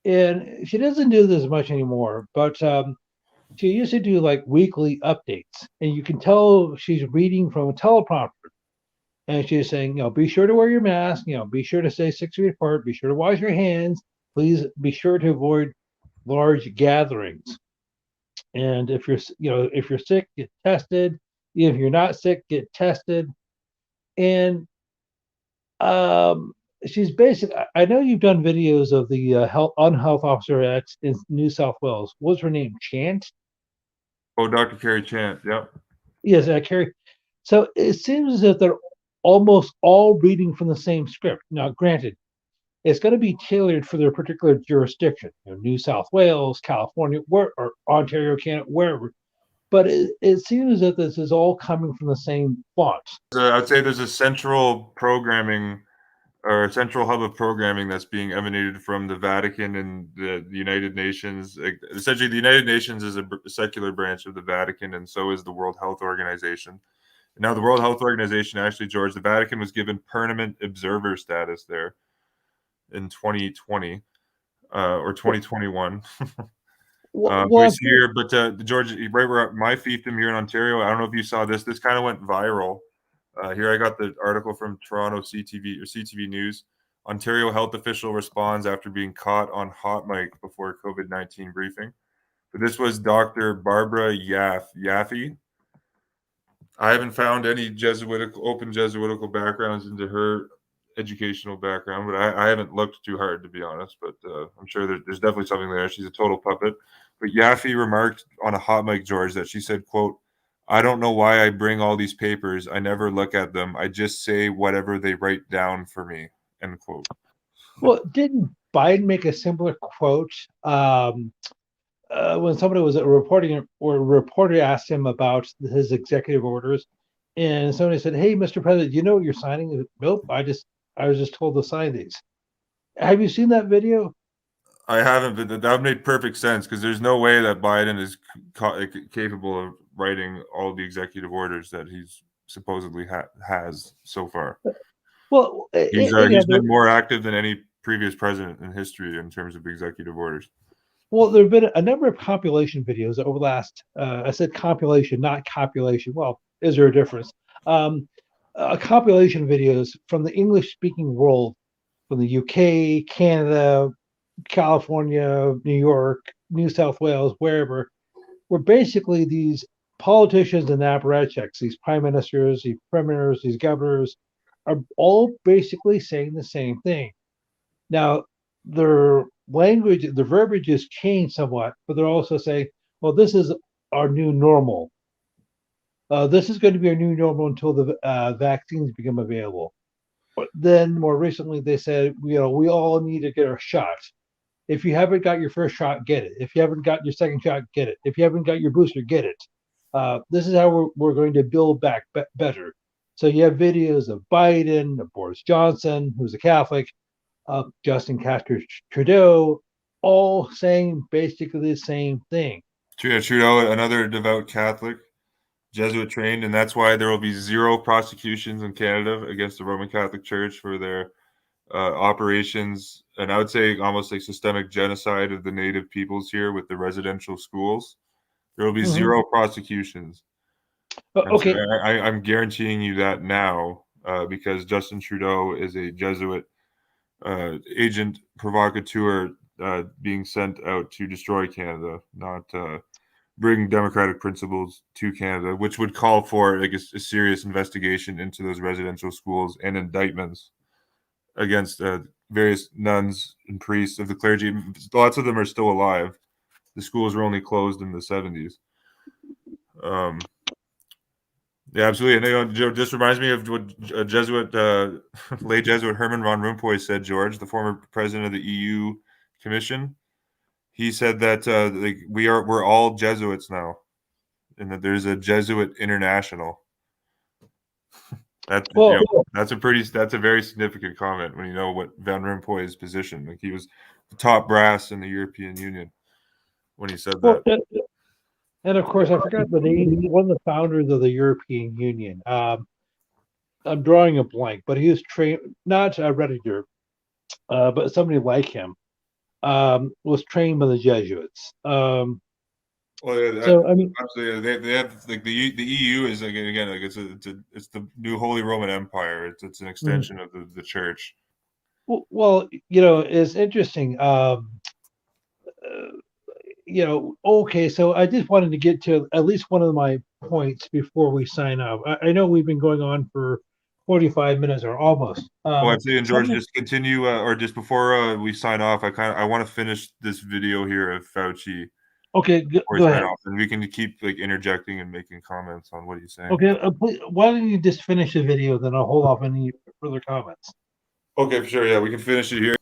S2: and she doesn't do this much anymore, but she used to do like weekly updates, and you can tell she's reading from a teleprompter. And she's saying, be sure to wear your mask, be sure to stay 6 feet apart, be sure to wash your hands, please be sure to avoid large gatherings. And if you're sick, get tested. If you're not sick, get tested. And she's basically, I know you've done videos of the unhealth officer in New South Wales. What's her name? Chant?
S1: Oh, Dr. Carrie Chant. Yep.
S2: Yes, Carrie. So it seems as if they're almost all reading from the same script. Now, granted, it's going to be tailored for their particular jurisdiction, New South Wales, California, or Ontario, Canada, wherever. But it seems that this is all coming from the same font.
S1: I'd say there's a central programming or a central hub of programming that's being emanated from the Vatican and the United Nations. Essentially, the United Nations is a secular branch of the Vatican, and so is the World Health Organization. Now, the World Health Organization, actually, George, the Vatican was given permanent observer status there in 2020 or 2021.
S2: Well,
S1: It's here, but George, right where my fiefdom here in Ontario. I don't know if you saw this. This kind of went viral. Here I got the article from Toronto CTV News. Ontario health official responds after being caught on hot mic before COVID-19 briefing. But this was Dr. Barbara Yaffe. I haven't found any open Jesuitical backgrounds into her educational background, but I haven't looked too hard, to be honest. But I'm sure there's definitely something there. She's a total puppet. But Yaffe remarked on a hot mic, George, that she said, quote, "I don't know why I bring all these papers. I never look at them. I just say whatever they write down for me," end quote.
S2: Well, didn't Biden make a similar quote when somebody was reporting or a reporter asked him about his executive orders, and somebody said, "Hey, Mr. President, you know what you're signing?" Nope, I was just told to sign these. Have you seen that video?
S1: I haven't, but that would make perfect sense because there's no way that Biden is capable of writing all the executive orders that he's supposedly has so far.
S2: Well,
S1: He's been more active than any previous president in history in terms of executive orders.
S2: Well, there have been a number of compilation videos over the last, I said compilation, not copulation. Well, is there a difference? Compilation videos from the English-speaking world, from the UK, Canada, California, New York, New South Wales, wherever, where basically these politicians and apparatchiks, these prime ministers, these premiers, these governors, are all basically saying the same thing. Now, their language, the verbiage has changed somewhat, but they're also saying, well, this is our new normal. This is going to be our new normal until the vaccines become available. But then more recently, they said, we all need to get our shot. If you haven't got your first shot, get it. If you haven't got your second shot, get it. If you haven't got your booster, get it. This is how we're going to build back better. So you have videos of Biden, of Boris Johnson, who's a Catholic, Justin Trudeau, all saying basically the same thing.
S1: Trudeau, another devout Catholic, Jesuit trained, and that's why there will be zero prosecutions in Canada against the Roman Catholic Church for their operations, and I would say almost like systemic genocide of the native peoples here with the residential schools. There will be zero prosecutions.
S2: Okay.
S1: So I'm guaranteeing you that now because Justin Trudeau is a Jesuit agent provocateur being sent out to destroy Canada, not bring democratic principles to Canada, which would call for like a serious investigation into those residential schools and indictments against various nuns and priests of the clergy. Lots of them are still alive. The schools were only closed in the 70s. Yeah, absolutely. And this reminds me of what Jesuit, lay Jesuit Herman von Rompuy said, George, the former president of the EU Commission. He said that we're all Jesuits now, and that there's a Jesuit international. That's a very significant comment when you know what Van Rompuy's position. Like he was the top brass in the European Union when he said that.
S2: And of course, I forgot the name. One of the founders of the European Union. I'm drawing a blank, but he was trained, not Rediger, but somebody like him, was trained by the Jesuits.
S1: Well, yeah,
S2: so I mean,
S1: absolutely, they have like the EU is like, again, like it's the new Holy Roman Empire. It's an extension of the church.
S2: Well, it's interesting. Okay, so I just wanted to get to at least one of my points before we sign off. I know we've been going on for 45 minutes or almost.
S1: Well, I'd say, and George, just continue, or just before we sign off, I want to finish this video here of Fauci.
S2: Okay, go ahead.
S1: And we can keep like interjecting and making comments on what he's saying.
S2: Okay, please, why don't you just finish the video, then I'll hold off any further comments.
S1: Okay, for sure. Yeah, we can finish it here.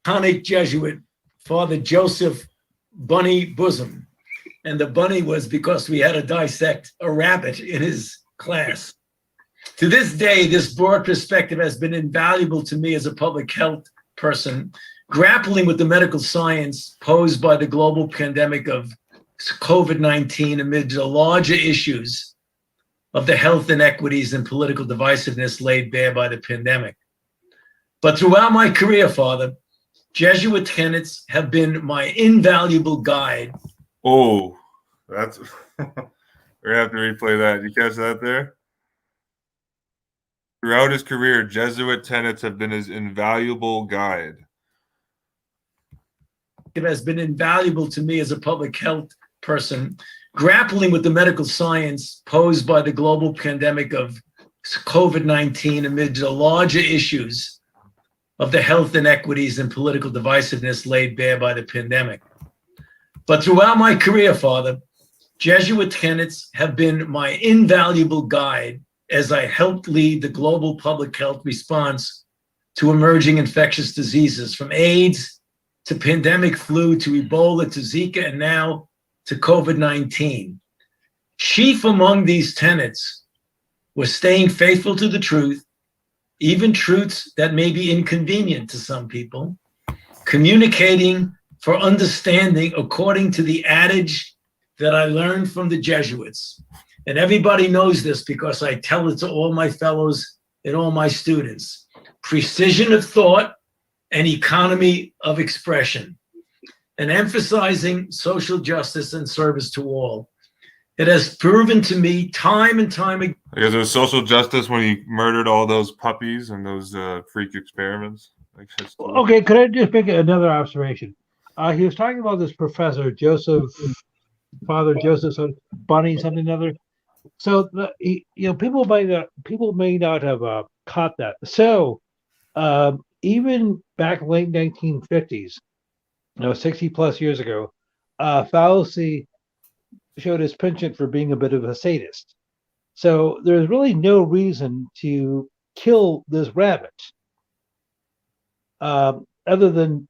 S5: Iconic Jesuit, Father Joseph Bunny Bosom. And the bunny was because we had to dissect a rabbit in his class. To this day, this broad perspective has been invaluable to me as a public health person, grappling with the medical science posed by the global pandemic of COVID-19 amid the larger issues of the health inequities and political divisiveness laid bare by the pandemic. But throughout my career, Father, Jesuit tenets have been my invaluable guide.
S1: Oh, that's we're gonna have to replay that. You catch that there? Throughout his career, Jesuit tenets have been his invaluable guide.
S5: It has been invaluable to me as a public health person, grappling with the medical science posed by the global pandemic of COVID-19 amid the larger issues of the health inequities and political divisiveness laid bare by the pandemic. But throughout my career, Father, Jesuit tenets have been my invaluable guide as I helped lead the global public health response to emerging infectious diseases, from AIDS to pandemic flu to Ebola to Zika and now to COVID-19. Chief among these tenets was staying faithful to the truth, even truths that may be inconvenient to some people, communicating for understanding according to the adage that I learned from the Jesuits. And everybody knows this because I tell it to all my fellows and all my students. Precision of thought and economy of expression, and emphasizing social justice and service to all. It has proven to me time and time again.
S1: Because it was social justice when he murdered all those puppies and those freak experiments.
S2: Okay, could I just make another observation? He was talking about this professor, Father Joseph, Bunny, something or other. So people may not have caught that. So even back late 1950s, 60 plus years ago, Fauci showed his penchant for being a bit of a sadist. So there's really no reason to kill this rabbit other than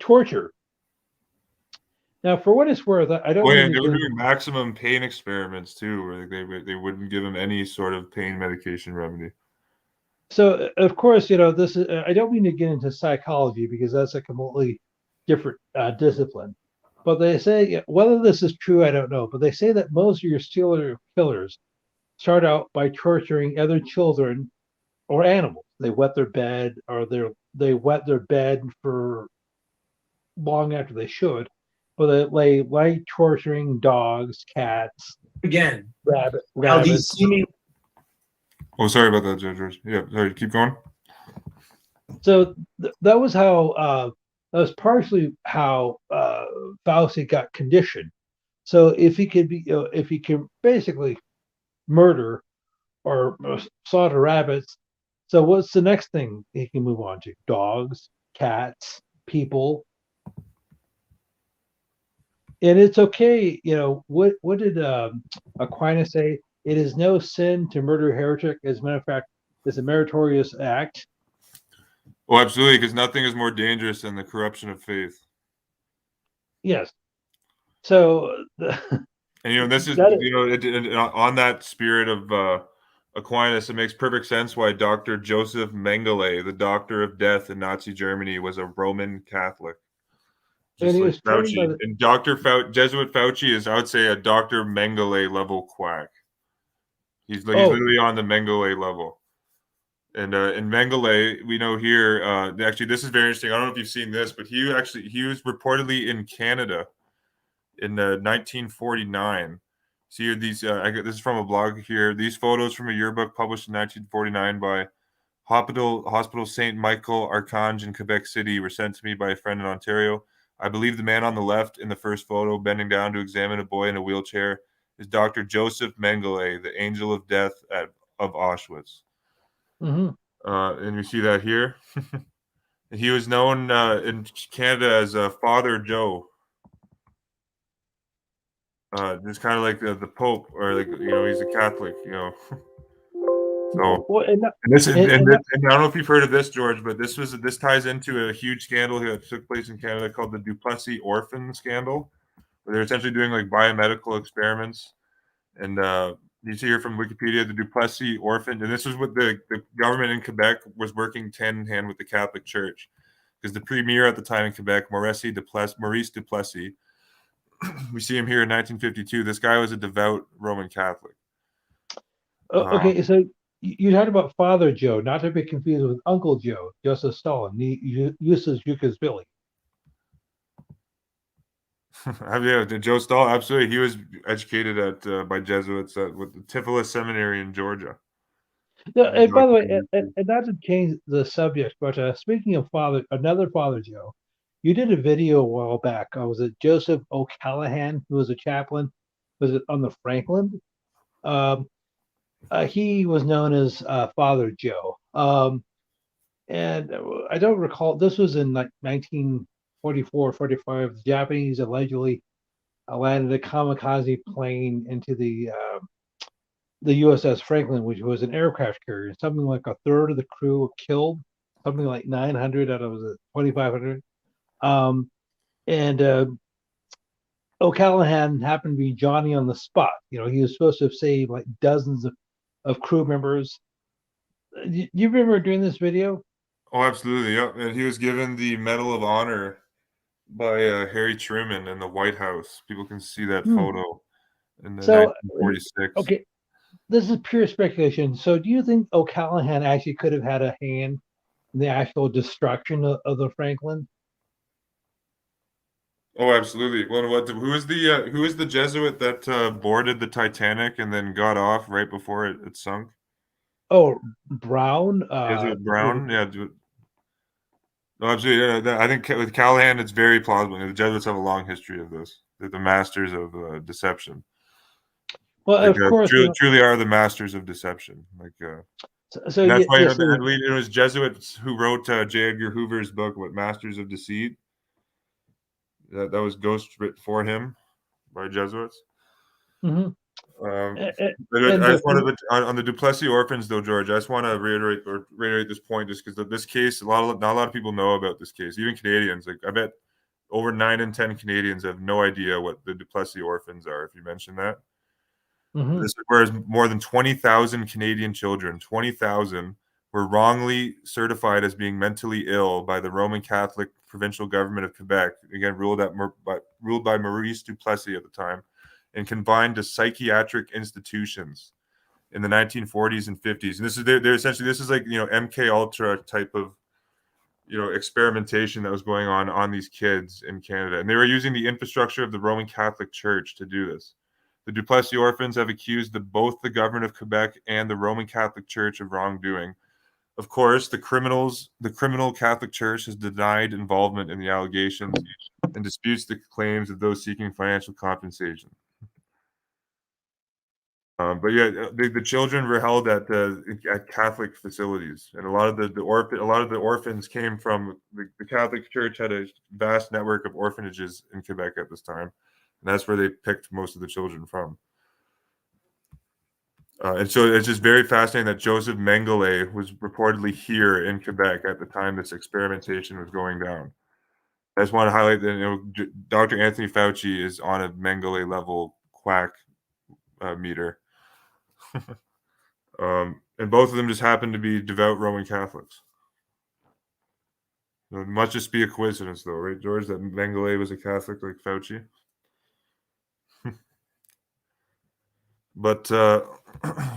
S2: torture. Now, for what it's worth, I don't.
S1: They were doing maximum pain experiments too, where they wouldn't give him any sort of pain medication remedy.
S2: So, of course, this is. I don't mean to get into psychology because that's a completely different discipline. But they say whether this is true, I don't know. But they say that most of your serial killers start out by torturing other children or animals. They wet their bed, or they wet their bed for long after they should. But they like torturing dogs, cats,
S5: Again,
S2: rabbits.
S1: Oh, sorry about that, George. Yeah, sorry. Keep going.
S2: So that was how. That was partially how Fauci got conditioned. So if he can basically murder or slaughter rabbits, so what's the next thing he can move on to? Dogs, cats, people. And it's okay, what did Aquinas say? It is no sin to murder a heretic. As a matter of fact, it's a meritorious act.
S1: Oh, absolutely, because nothing is more dangerous than the corruption of faith.
S2: Yes. So,
S1: and this is on that spirit of Aquinas, it makes perfect sense why Dr. Joseph Mengele, the doctor of death in Nazi Germany, was a Roman Catholic. Just like Fauci. And Jesuit Fauci is, I would say, a Dr. Mengele level quack. He's literally on the Mengele level. And in Mengele, we know here, actually, this is very interesting. I don't know if you've seen this, but he was reportedly in Canada in 1949. See here, these, this is from a blog here. These photos from a yearbook published in 1949 by Hospital St. Michael Archange in Quebec City were sent to me by a friend in Ontario. I believe the man on the left in the first photo, bending down to examine a boy in a wheelchair, is Dr. Joseph Mengele, the angel of death of Auschwitz.
S2: Mm-hmm.
S1: And you see that here. He was known in Canada as Father Joe. Just kind of like the Pope, or he's a Catholic, So, and I don't know if you've heard of this, George, but this ties into a huge scandal that took place in Canada called the Duplessis orphan scandal, where they're essentially doing like biomedical experiments. And you see here from Wikipedia, the Duplessis orphan, and this was what the government in Quebec was working hand in hand with the Catholic Church, because the premier at the time in Quebec, Maurice Duplessis, we see him here in 1952. This guy was a devout Roman Catholic.
S2: Okay, so You talked about Father Joe, not to be confused with Uncle Joe, Joseph Stalin. He uses Billy.
S1: Yeah, Joe Stahl, absolutely. He was educated at by Jesuits with the Tiflis Seminary in Georgia.
S2: No, and by the way, and not to change the subject, but speaking of another Father Joe, you did a video a while back. Was it Joseph O'Callahan, who was a chaplain? Was it on the Franklin? Um, he was known as Father Joe. And I don't recall, this was in like 1944, 45. The Japanese allegedly landed a kamikaze plane into the USS Franklin, which was an aircraft carrier. Something like a third of the crew were killed, something like 900 out of the 2,500. And O'Callahan happened to be Johnny on the spot. You know, he was supposed to have saved like dozens of crew members. Do you remember doing this video?
S1: Oh, absolutely. Yeah, and he was given the Medal of Honor by Harry Truman in the White House. People can see that photo in the
S2: So,
S1: 1946.
S2: okay, this is pure speculation. So, do you think O'Callahan actually could have had a hand in the actual destruction of the Franklin?
S1: Oh, absolutely. Well, who is the Jesuit that boarded the Titanic and then got off right before it sunk?
S2: Oh, Brown.
S1: Jesuit Brown. Yeah. No, absolutely. Yeah, I think with Callahan, it's very plausible. The Jesuits have a long history of this. They're the masters of deception.
S2: Well,
S1: Like,
S2: of course.
S1: truly are the masters of deception. Like,
S2: So
S1: and that's why
S2: yes,
S1: it was Jesuits who wrote J. Edgar Hoover's book, "What Masters of Deceit." That was ghost written for him by Jesuits.
S2: mhm.
S1: But
S2: And
S1: I just wanted to, on the Duplessis orphans, though, George. I just want to reiterate this point, just because this case, not a lot of people know about this case. Even Canadians, like I bet over 9 in 10 Canadians have no idea what the Duplessis orphans are. If you mention that,
S2: mhm.
S1: this is whereas more than 20,000 Canadian children, 20,000, were wrongly certified as being mentally ill by the Roman Catholic provincial government of Quebec. Again, ruled by Maurice Duplessis at the time, and confined to psychiatric institutions in the 1940s and 50s. And this is they're essentially, this is like, MK Ultra type of, experimentation that was going on these kids in Canada, and they were using the infrastructure of the Roman Catholic Church to do this. The Duplessis orphans have accused both the government of Quebec and the Roman Catholic Church of wrongdoing. Of course, the criminal Catholic Church has denied involvement in the allegations and disputes the claims of those seeking financial compensation. But yeah, the children were held at Catholic facilities, and a lot of the orphans came from the Catholic Church. Had a vast network of orphanages in Quebec at this time, and that's where they picked most of the children from. And so it's just very fascinating that Joseph Mengele was reportedly here in Quebec at the time this experimentation was going down. I just want to highlight that Dr. Anthony Fauci is on a Mengele level quack meter. And both of them just happen to be devout Roman Catholics. So it must just be a coincidence, though, right, George, that Mengele was a Catholic like Fauci? But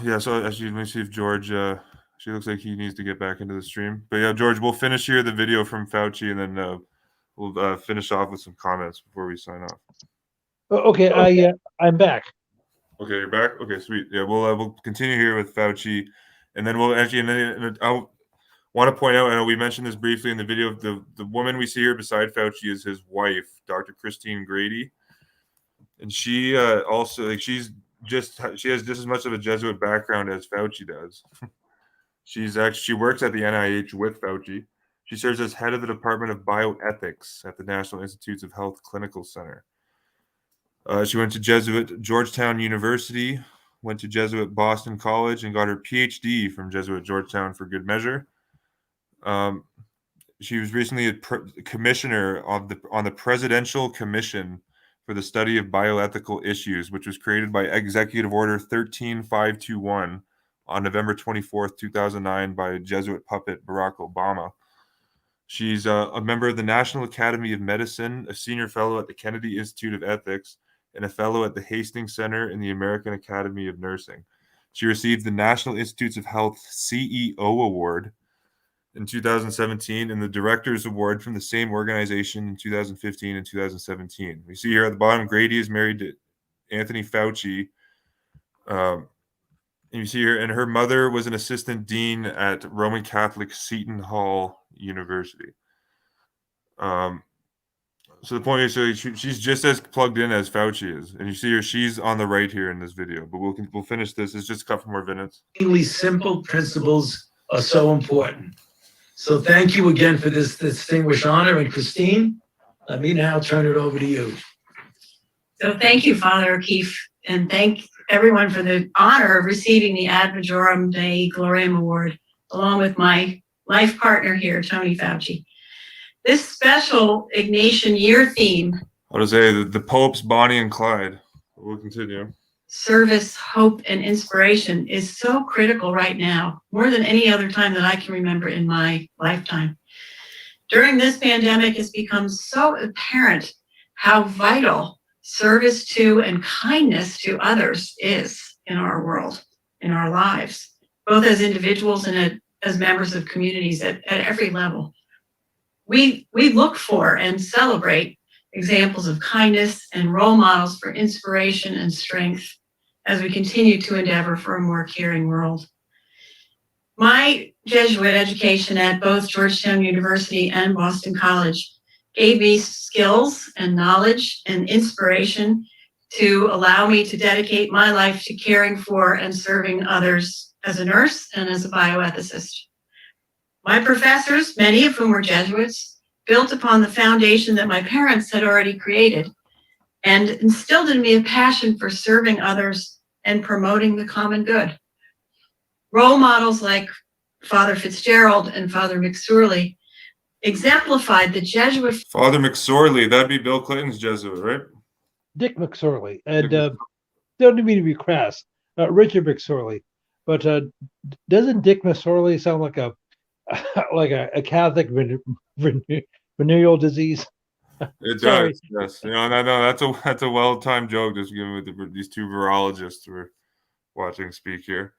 S1: yeah, so actually, let me see if George. She looks like he needs to get back into the stream. But yeah, George, we'll finish here the video from Fauci, and then we'll finish off with some comments before we sign off.
S2: Okay, I'm back.
S1: Okay, you're back. Okay, sweet. Yeah, we'll continue here with Fauci, and then we'll actually. And then I want to point out. I know we mentioned this briefly in the video. The woman we see here beside Fauci is his wife, Dr. Christine Grady, and she also she has just as much of a Jesuit background as Fauci does. She works at the NIH with Fauci. She serves as head of the Department of Bioethics at the National Institutes of Health Clinical Center. She went to Jesuit Georgetown University, went to Jesuit Boston College, and got her PhD from Jesuit Georgetown for good measure. She was recently a commissioner on the Presidential Commission for the Study of Bioethical Issues, which was created by Executive Order 13521 on November 24th, 2009 by Jesuit puppet Barack Obama. She's a member of the National Academy of Medicine, a senior fellow at the Kennedy Institute of Ethics, and a fellow at the Hastings Center in the American Academy of Nursing. She received the National Institutes of Health CEO Award in 2017 and the Director's Award from the same organization in 2015 and 2017. We see here at the bottom, Grady is married to Anthony Fauci. And you see here, and her mother was an assistant dean at Roman Catholic Seton Hall University. So the point is, so she's just as plugged in as Fauci is, and you see her; she's on the right here in this video. But we'll finish this. It's just a couple more minutes.
S5: Simple principles are so important. So thank you again for this distinguished honor. And Christine, let me now turn it over to you.
S6: So thank you, Father O'Keefe, and thank everyone for the honor of receiving the Ad Majorem Dei Gloriam Award, along with my life partner here, Tony Fauci. This special Ignatian year theme,
S1: I'll just say the Popes, Bonnie and Clyde. We'll continue.
S6: service, hope, and inspiration, is so critical right now, more than any other time that I can remember in my lifetime. During this pandemic, it's become so apparent how vital service to and kindness to others is in our world, in our lives, both as individuals and as members of communities at every level. We look for and celebrate examples of kindness and role models for inspiration and strength as we continue to endeavor for a more caring world. My Jesuit education at both Georgetown University and Boston College gave me skills and knowledge and inspiration to allow me to dedicate my life to caring for and serving others as a nurse and as a bioethicist. My professors, many of whom were Jesuits, built upon the foundation that my parents had already created and instilled in me a passion for serving others and promoting the common good. Role models like Father Fitzgerald and Father McSorley exemplified the Jesuit.
S1: Father McSorley, that'd be Bill Clinton's Jesuit, right?
S2: Dick McSorley. And don't mean to be crass, Richard McSorley. But doesn't Dick McSorley sound like a Catholic venereal disease?
S1: It
S2: Sorry.
S1: does, yes. You know, that's a well-timed joke just given with these two virologists we're watching speak here.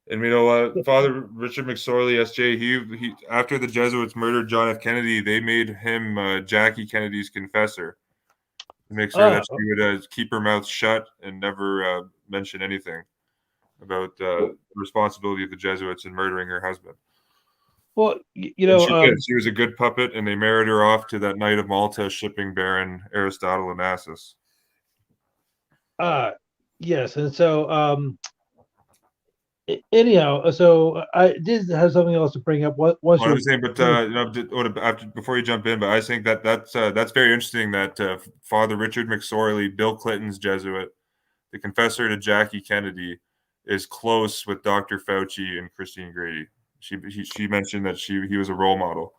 S1: And you know what, Father Richard McSorley, SJ, he after the Jesuits murdered John F. Kennedy, they made him Jackie Kennedy's confessor to make sure that she would keep her mouth shut and never mention anything about the responsibility of the Jesuits in murdering her husband.
S2: Well, you know,
S1: she was a good puppet, and they married her off to that Knight of Malta shipping baron Aristotle Onassis.
S2: Yes, and so anyhow, so I did have something else to bring up. What was
S1: I'm saying, but before you jump in, but I think that's very interesting that Father Richard McSorley, Bill Clinton's Jesuit, the confessor to Jackie Kennedy, is close with Dr. Fauci and Christine Grady. She mentioned that he was a role model.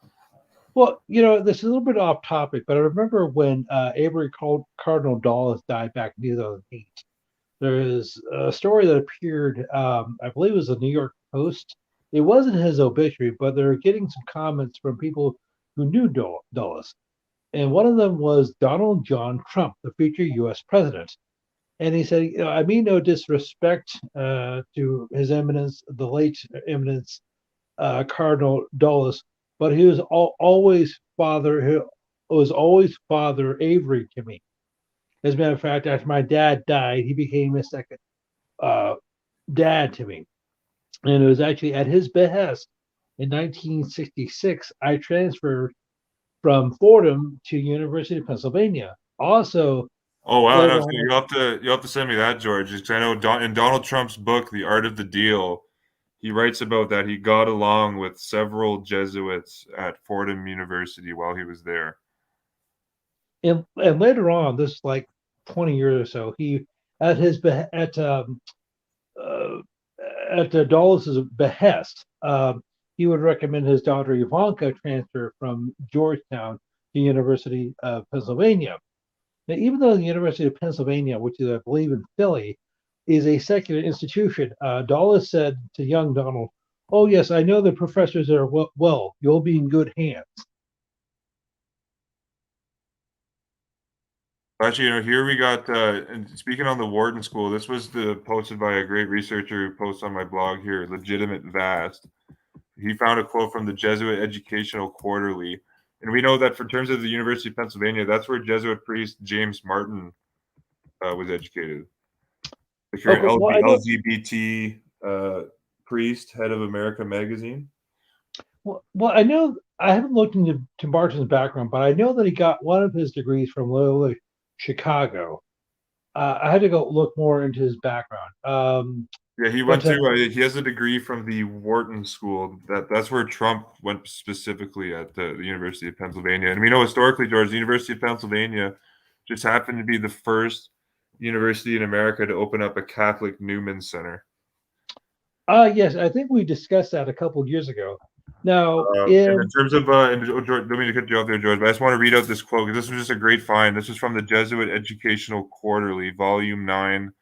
S2: Well, you know, this is a little bit off topic, but I remember when Avery Cardinal Dulles died back in 2008. There is a story that appeared, I believe it was the New York Post. It wasn't his obituary, but they're getting some comments from people who knew Dulles. And one of them was Donald John Trump, the future U.S. president. And he said, you know, I mean no disrespect to His Eminence, the late Eminence Cardinal Dulles, but he was always Father Avery to me. As a matter of fact, after my dad died, he became a second dad to me. And it was actually at his behest in 1966, I transferred from Fordham to University of Pennsylvania. Also,
S1: oh wow, you'll have to send me that, George, because I know in Donald Trump's book, The Art of the Deal, he writes about that he got along with several Jesuits at Fordham University while he was there.
S2: And later on, this like 20 years or so, he at Dulles' behest, he would recommend his daughter Ivanka transfer from Georgetown to University of Pennsylvania. Now, even though the University of Pennsylvania, which is I believe in Philly, is a secular institution, Dulles said to young Donald, "Oh yes, I know the professors are well. You'll be in good hands."
S1: Actually, here we got, and speaking on the Wharton School, this was posted by a great researcher who posts on my blog here, Legitimate Vast. He found a quote from the Jesuit Educational Quarterly. And we know that for terms of the University of Pennsylvania, that's where Jesuit priest James Martin was educated. The current
S2: Okay, well, I know.
S1: LGBT priest, head of America magazine.
S2: Well, I know I haven't looked into Martin's background, but I know that he got one of his degrees from Loyola Chicago. I had to go look more into his background.
S1: Yeah, he went to. He has a degree from the Wharton School. That's where Trump went specifically at the University of Pennsylvania. And we know historically, George, the University of Pennsylvania just happened to be the first university in America to open up a Catholic Newman Center.
S2: Yes, I think we discussed that a couple of years ago. Now,
S1: in terms of, George, don't mean to cut you off there, George, but I just want to read out this quote because this was just a great find. This is from the Jesuit Educational Quarterly, Volume 9,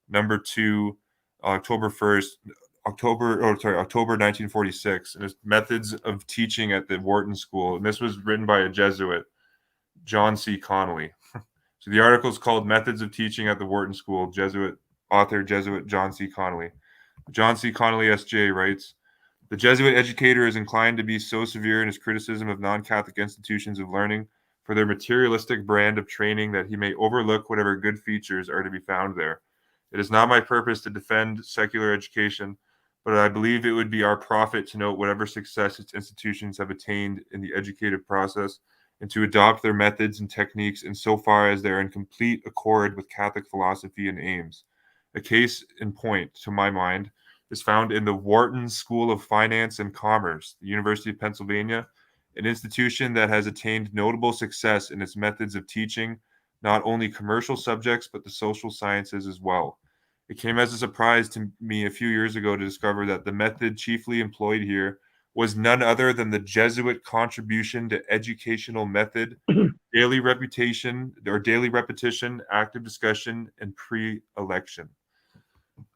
S1: Number 2, October 1946, and it's Methods of Teaching at the Wharton School. And this was written by a Jesuit, John C. Connolly. So the article is called Methods of Teaching at the Wharton School, Jesuit John C. Connolly. John C. Connolly, SJ, writes, the Jesuit educator is inclined to be so severe in his criticism of non-Catholic institutions of learning for their materialistic brand of training that he may overlook whatever good features are to be found there. It is not my purpose to defend secular education, but I believe it would be our profit to note whatever success its institutions have attained in the educative process and to adopt their methods and techniques insofar as they are in complete accord with Catholic philosophy and aims. A case in point, to my mind, is found in the Wharton School of Finance and Commerce, the University of Pennsylvania, an institution that has attained notable success in its methods of teaching not only commercial subjects, but the social sciences as well. It came as a surprise to me a few years ago to discover that the method chiefly employed here was none other than the Jesuit contribution to educational method, daily repetition, active discussion, and pre-election.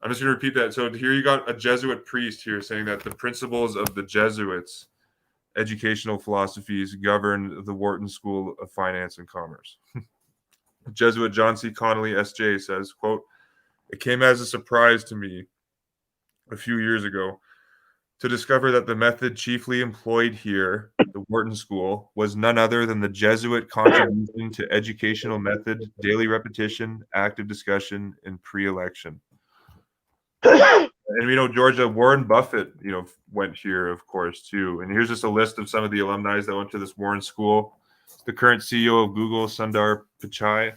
S1: I'm just going to repeat that. So here you got a Jesuit priest here saying that the principles of the Jesuits' educational philosophies govern the Wharton School of Finance and Commerce. Jesuit John C. Connolly, SJ, says, quote, it came as a surprise to me a few years ago to discover that the method chiefly employed here, the Wharton School, was none other than the Jesuit contribution to educational method, daily repetition, active discussion, and pre-election. And we know Georgia, Warren Buffett, went here, of course, too. And here's just a list of some of the alumni that went to this Warren School. The current CEO of Google, Sundar Pichai,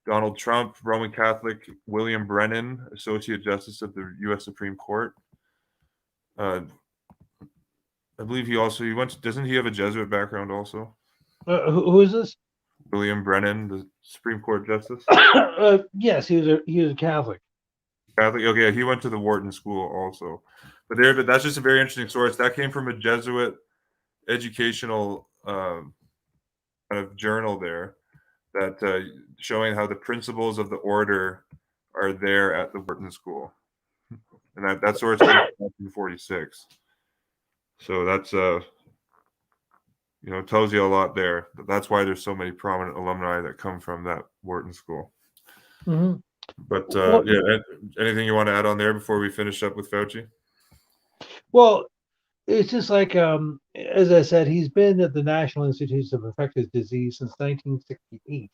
S1: Donald Trump, Roman Catholic, William Brennan, Associate Justice of the U.S. Supreme Court. I believe he went. Doesn't he have a Jesuit background also?
S2: Who is this?
S1: William Brennan, the Supreme Court Justice.
S2: Yes, he was a Catholic.
S1: Catholic. Okay, he went to the Wharton School also. But that's just a very interesting source. That came from a Jesuit educational kind of journal there, that showing how the principles of the order are there at the Wharton School, and that source came from 1946. So that's tells you a lot there. That's why there's so many prominent alumni that come from that Wharton School.
S2: Mm-hmm.
S1: But anything you want to add on there before we finish up with Fauci?
S2: Well, it's just like, as I said, he's been at the National Institutes of Infectious Disease since 1968,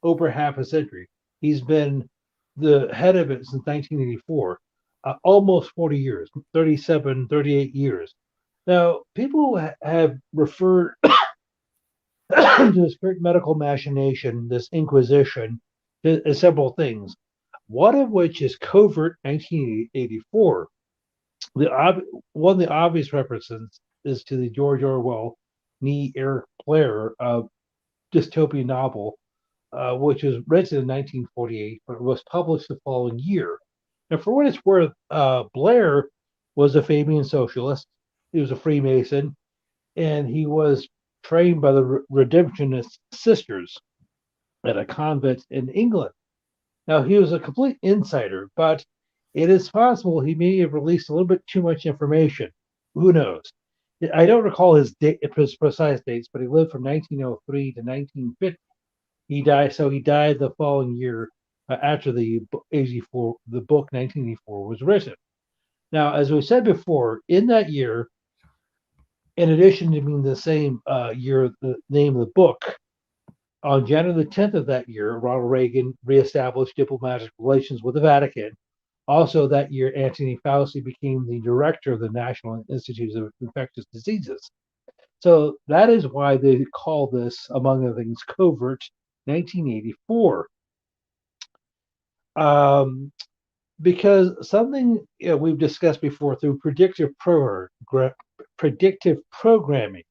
S2: over half a century. He's been the head of it since 1984, almost 40 years, 38 years. Now, people have referred to this great medical machination, this inquisition, as several things, one of which is covert 1984. One of the obvious references is to the George Orwell Eric Blair dystopian novel, which was written in 1948, but was published the following year. Now, for what it's worth, Blair was a Fabian socialist. He was a Freemason, and he was trained by the Redemptionist Sisters at a convent in England. Now, he was a complete insider, but it is possible he may have released a little bit too much information. Who knows? I don't recall his precise dates, but he lived from 1903 to 1950. He died. So he died the following year after the book 1984 was written. Now, as we said before, in that year, in addition to being the same year, the name of the book, on January the 10th of that year, Ronald Reagan reestablished diplomatic relations with the Vatican. Also, that year, Anthony Fauci became the director of the National Institute of Infectious Diseases. So that is why they call this, among other things, covert 1984. Because something we've discussed before through predictive programming,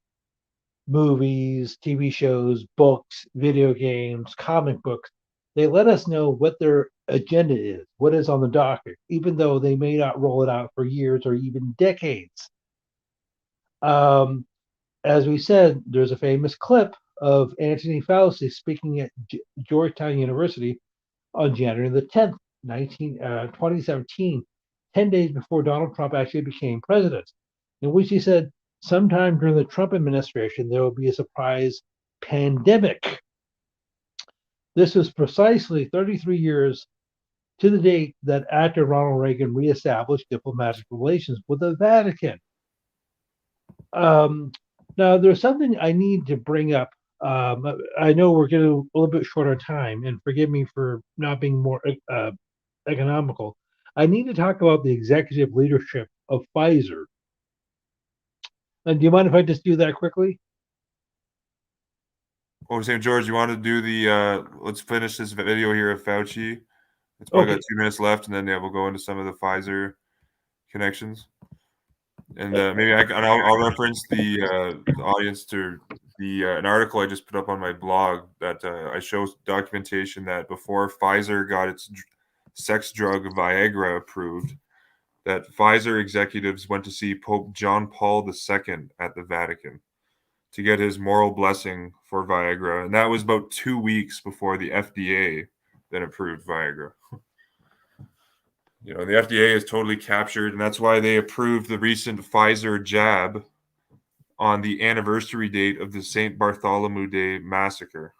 S2: movies, TV shows, books, video games, comic books, they let us know what their agenda is, what is on the docket, even though they may not roll it out for years or even decades. As we said, there's a famous clip of Anthony Fauci speaking at Georgetown University on January the 10th, 2017, 10 days before Donald Trump actually became president, in which he said, sometime during the Trump administration, there will be a surprise pandemic. This was precisely 33 years to the date that actor Ronald Reagan reestablished diplomatic relations with the Vatican. Now, there's something I need to bring up. I know we're getting a little bit short on time, and forgive me for not being more economical. I need to talk about the executive leadership of Pfizer. And do you mind if I just do that quickly?
S1: What was saying, George? You want to do the? Let's finish this video here of Fauci. It's probably got 2 minutes left, and then we'll go into some of the Pfizer connections. And maybe I'll reference the audience to an article I just put up on my blog that I show documentation that before Pfizer got its sex drug Viagra approved, that Pfizer executives went to see Pope John Paul II at the Vatican to get his moral blessing for Viagra. And that was about 2 weeks before the FDA then approved Viagra. The FDA is totally captured, and that's why they approved the recent Pfizer jab on the anniversary date of the St. Bartholomew Day massacre.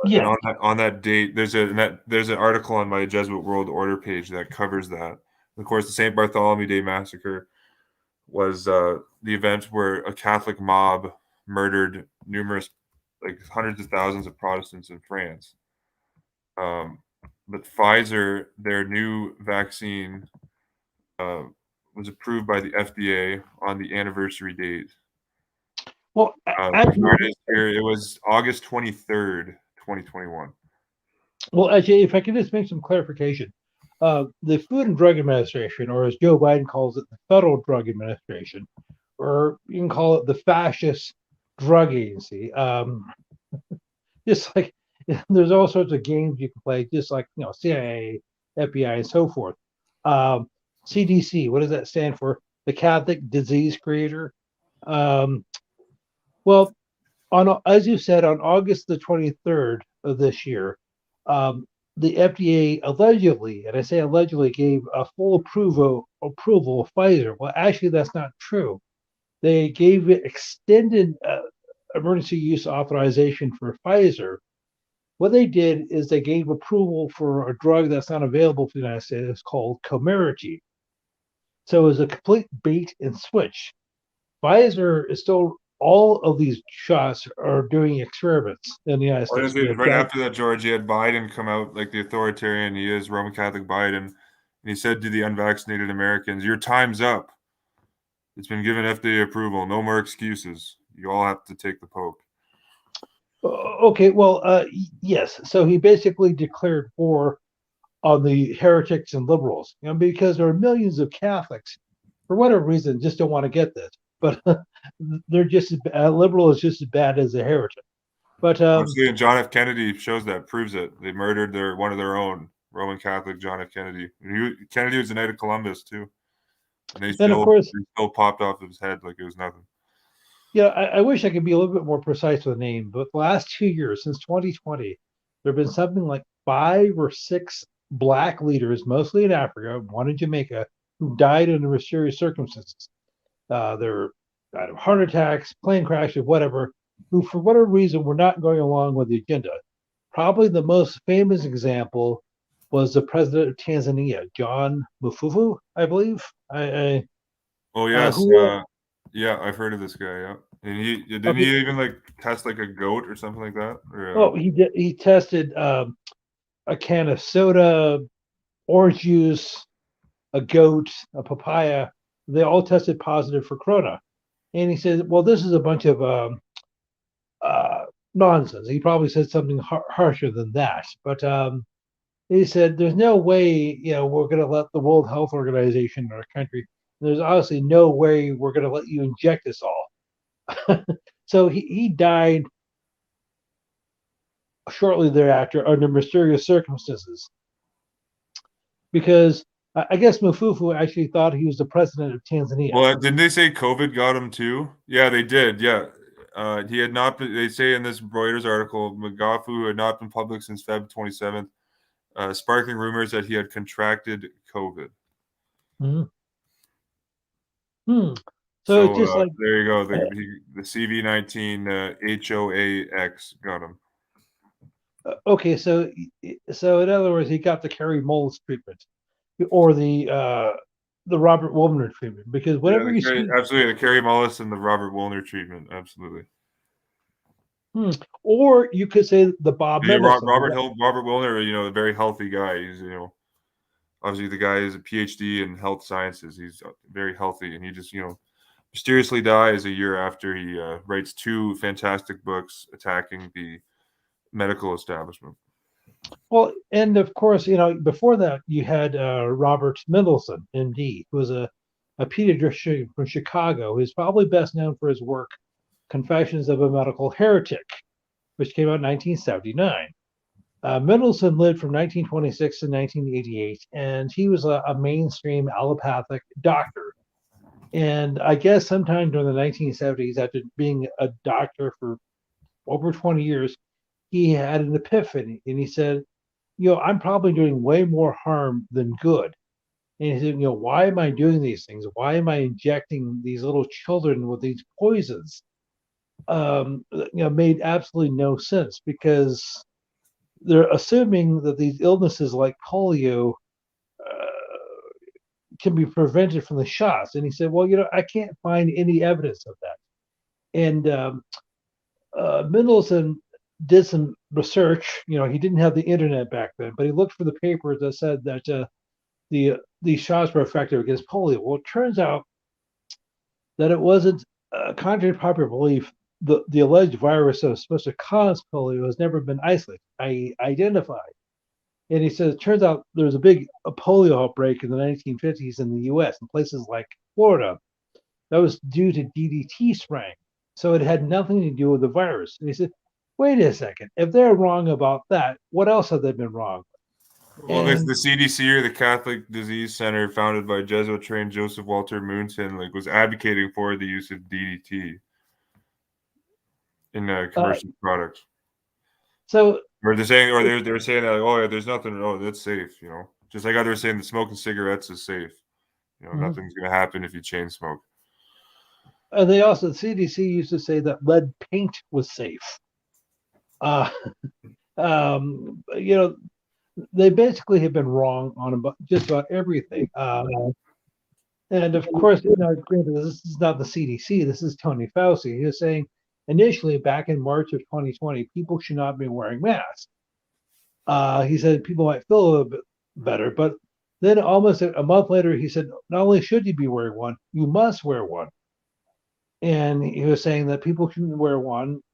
S2: Yeah.
S1: On that date, there's an article on my Jesuit World Order page that covers that. Of course, the St. Bartholomew Day massacre was the event where a Catholic mob murdered hundreds of thousands of Protestants in France. But Pfizer, their new vaccine, was approved by the FDA on the anniversary date.
S2: Well,
S1: it was August 23rd, 2021.
S2: Well, actually, if I could just make some clarification, the Food and Drug Administration, or as Joe Biden calls it, the Federal Drug Administration, or you can call it the fascist drug agency. Just like there's all sorts of games you can play, just like CIA, FBI, and so forth. CDC, what does that stand for? The Catholic Disease Creator. Well, as you said, on August the 23rd of this year, the FDA allegedly, and I say allegedly, gave a full approval of Pfizer. Well, actually, that's not true. They gave it extended emergency use authorization for Pfizer. What they did is they gave approval for a drug that's not available for the United States. It's called Comirnaty. So it was a complete bait and switch. Pfizer is still, all of these shots are doing experiments in the United States.
S1: Right after that, George, you had Biden come out like the authoritarian he is, Roman Catholic Biden, and he said to the unvaccinated Americans, "Your time's up. It's been given FDA approval. No more excuses. You all have to take the poke."
S2: Okay, well, yes. So he basically declared war on the heretics and liberals, because there are millions of Catholics, for whatever reason, just don't want to get this. But they're just liberal is just as bad as a heretic. But
S1: John F. Kennedy proves it. They murdered one of their own, Roman Catholic John F. Kennedy. Kennedy was a Knight of Columbus too, and they still popped off his head like it was nothing.
S2: Yeah, I wish I could be a little bit more precise with the name, but the last 2 years, since 2020, there have been something like 5 or 6 Black leaders, mostly in Africa, one in Jamaica, who died under mysterious circumstances. They're out of heart attacks, plane crashes, whatever. who, for whatever reason, were not going along with the agenda. Probably the most famous example was the president of Tanzania, John Mufufu, I believe.
S1: Oh yes,
S2: Who
S1: yeah, I've heard of this guy. Yeah, and he didn't
S2: okay,
S1: he even like test like a goat or something like that? Or
S2: oh, he tested a can of soda, orange juice, a goat, a papaya. They all tested positive for corona. And he said, well, this is a bunch of uh, nonsense. He probably said something harsher than that. But he said, there's no way, we're going to let the World Health Organization in our country. There's obviously no way we're going to let you inject us all. So he died shortly thereafter under mysterious circumstances because I guess Mufufu actually thought he was the president of Tanzania.
S1: well, didn't they say COVID got him too? Yeah, they did. Yeah, he had not been. They say in this Reuters article, Magafu had not been public since Feb 27th, sparking rumors that he had contracted COVID.
S2: Mm-hmm. Hmm. So it's
S1: So
S2: just like
S1: there you go. The CV-19 HOAX got him.
S2: okay, so in other words, he got the Kerry Mullis treatment or the Robert Woolner treatment because
S1: Yeah,
S2: whatever you see,
S1: absolutely the Kerry Mullis and the Robert Woolner treatment. Absolutely.
S2: or you could say the Bob
S1: Yeah,
S2: Mendelsohn.
S1: Robert Woolner, a very healthy guy. He's obviously the guy is a PhD in health sciences. He's very healthy, and he just mysteriously dies a year after he writes two fantastic books attacking the medical establishment.
S2: Well, and of course, before that, you had Robert Mendelsohn, MD, who was a pediatrician from Chicago. He's probably best known for his work, Confessions of a Medical Heretic, which came out in 1979. Mendelsohn lived from 1926 to 1988, and he was a mainstream allopathic doctor. And I guess sometime during the 1970s, after being a doctor for over 20 years, he had an epiphany and he said, I'm probably doing way more harm than good. And he said, why am I doing these things? Why am I injecting these little children with these poisons? Made absolutely no sense because they're assuming that these illnesses like polio can be prevented from the shots. And he said, well, I can't find any evidence of that. And Mendelsohn did some research. He didn't have the internet back then, but he looked for the papers that said that these shots were effective against polio. Well, it turns out that it wasn't, contrary to popular belief, the alleged virus that was supposed to cause polio has never been identified. And he says, it turns out there was a polio outbreak in the 1950s in the US in places like Florida. That was due to DDT spraying. So it had nothing to do with the virus. And he said, wait a second, if they're wrong about that, what else have they been wrong?
S1: Well, the CDC, or the Catholic Disease Center, founded by Jesuit trained Joseph Walter Moonson, was advocating for the use of DDT in commercial products.
S2: So,
S1: or they're saying, they're saying that, oh yeah, there's nothing, oh that's safe, just like others saying that smoking cigarettes is safe. Nothing's gonna happen if you chain smoke.
S2: And the CDC used to say that lead paint was safe. They basically have been wrong on just about everything. And of course, granted, this is not the CDC. This is Tony Fauci. He was saying initially back in March of 2020, people should not be wearing masks. He said people might feel a little bit better, but then almost a month later, he said not only should you be wearing one, you must wear one. And he was saying that people shouldn't wear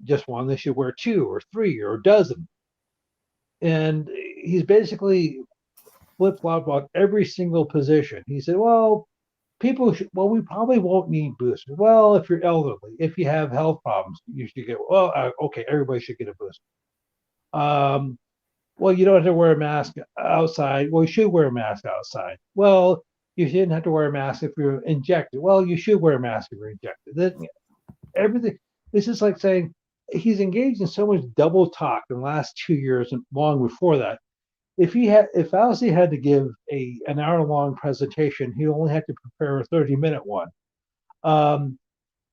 S2: just one, they should wear two or three or a dozen. And he's basically flip-flopped about every single position. He said, well, we probably won't need boosters. Well, if you're elderly, if you have health problems, you should get, okay, everybody should get a booster. Well, you don't have to wear a mask outside. Well, you should wear a mask outside. Well, you shouldn't have to wear a mask if you're injected. Well, you should wear a mask if you're injected. Everything. This is like saying he's engaged in so much double talk in the last 2 years and long before that. If Fauci had to give an hour-long presentation, he only had to prepare a 30-minute one.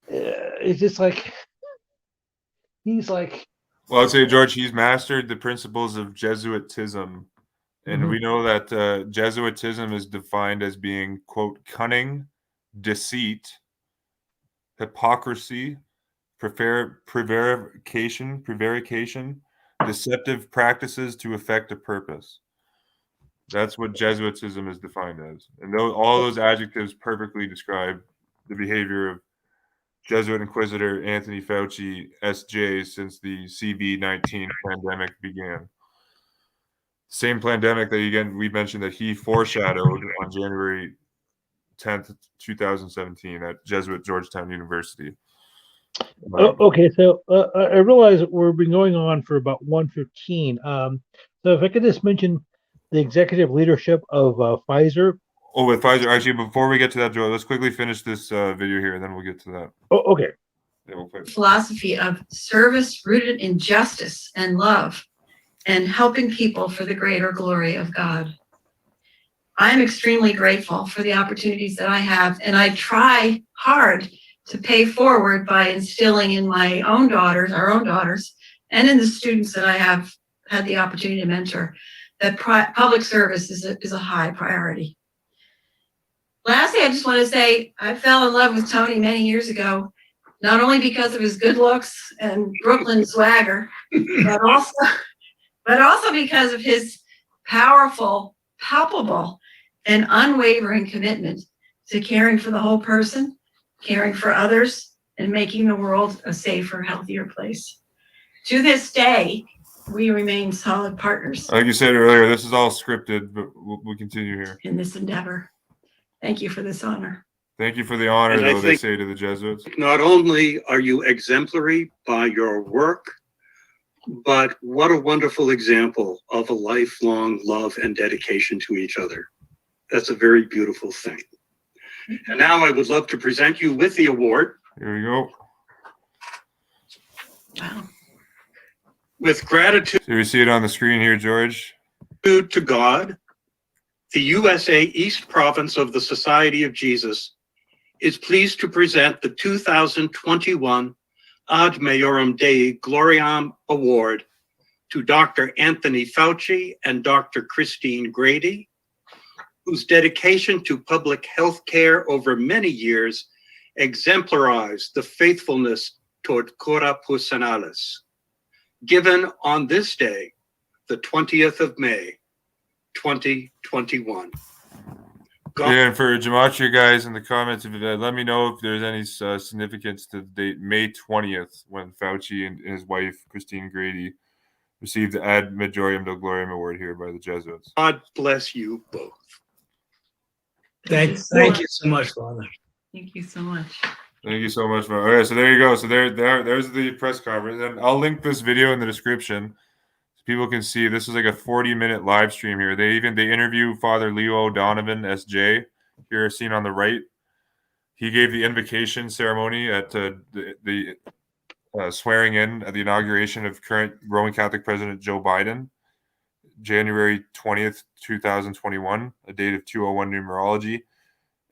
S2: It's just like he's like,
S1: Well, I'd say, George, he's mastered the principles of Jesuitism. And
S2: Mhm.
S1: we know that Jesuitism is defined as being, quote, cunning, deceit, hypocrisy, prevarication, deceptive practices to effect a purpose. That's what Jesuitism is defined as. And all those adjectives perfectly describe the behavior of Jesuit Inquisitor Anthony Fauci, SJ, since the CV-19 pandemic began. Same pandemic that, again, we mentioned that he foreshadowed on January 10th, 2017 at Jesuit Georgetown University.
S2: Okay, so I realize that we've been going on for about 1:15. So if I could just mention the executive leadership of Pfizer.
S1: Oh, with Pfizer, actually, before we get to that, Joe, let's quickly finish this video here, and then we'll get to that.
S2: Oh, okay.
S1: Yeah, we'll play.
S6: Philosophy of service rooted in justice and love and helping people for the greater glory of God. I'm extremely grateful for the opportunities that I have, and I try hard to pay forward by instilling in my own daughters, our own daughters, and in the students that I have had the opportunity to mentor, that public service is a high priority. Lastly, I just want to say I fell in love with Tony many years ago, not only because of his good looks and Brooklyn swagger, but also because of his powerful, palpable, and unwavering commitment to caring for the whole person, caring for others, and making the world a safer, healthier place. To this day, we remain solid partners
S1: Like you said earlier, this is all scripted, but we'll continue here.
S6: in this endeavor. Thank you for this honor.
S1: Thank you for the honor,
S4: And I
S1: though, they
S4: think-
S1: say to the Jesuits.
S4: Not only are you exemplary by your work, but what a wonderful example of a lifelong love and dedication to each other. That's a very beautiful thing. And now I would love to present you with the award.
S1: Here we go.
S6: Wow.
S4: With gratitude
S1: So you see it on the screen here, George.
S4: to God, the USA East Province of the Society of Jesus is pleased to present the 2021 Ad Majorem Dei Gloriam Award to Dr. Anthony Fauci and Dr. Christine Grady, whose dedication to public health care over many years exemplarized the faithfulness toward Cura Personalis. Given on this day, the 20th of May, 2021.
S1: Yeah, and for Gematria guys in the comments, let me know if there's any significance to the date May 20th, when Fauci and his wife, Christine Grady, received the Ad Majorem Dei Gloriam Award here by the Jesuits.
S4: God bless you both.
S5: Thank you so much, Father.
S6: Thank you so much.
S1: Thank you so much. Okay, so there you go. So there's the press conference, and I'll link this video in the description so people can see. This is like a 40-minute live stream here. They interview Father Leo O'Donovan, SJ, here seen on the right. He gave the invocation ceremony at the swearing in at the inauguration of current Roman Catholic President Joe Biden, January 20th, 2021, a date of 201 numerology.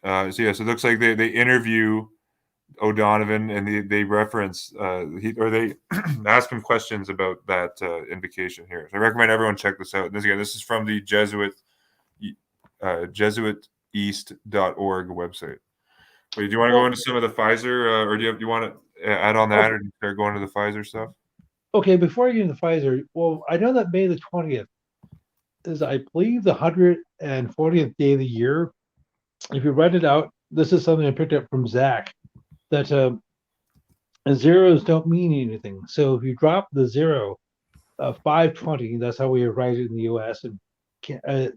S1: So it looks like they interview O'Donovan and they reference they ask him questions about that invocation here. So I recommend everyone check this out. And this is from the jesuiteast.org website. Wait, do you want to go into some of the Pfizer, or do you want to add on that, or do you start going to the Pfizer stuff?
S2: Okay, before I get into Pfizer, well, I know that May the 20th is, I believe, the 140th day of the year. If you write it out, this is something I picked up from Zach, that zeros don't mean anything. So if you drop the zero, 520, that's how we write it in the US, and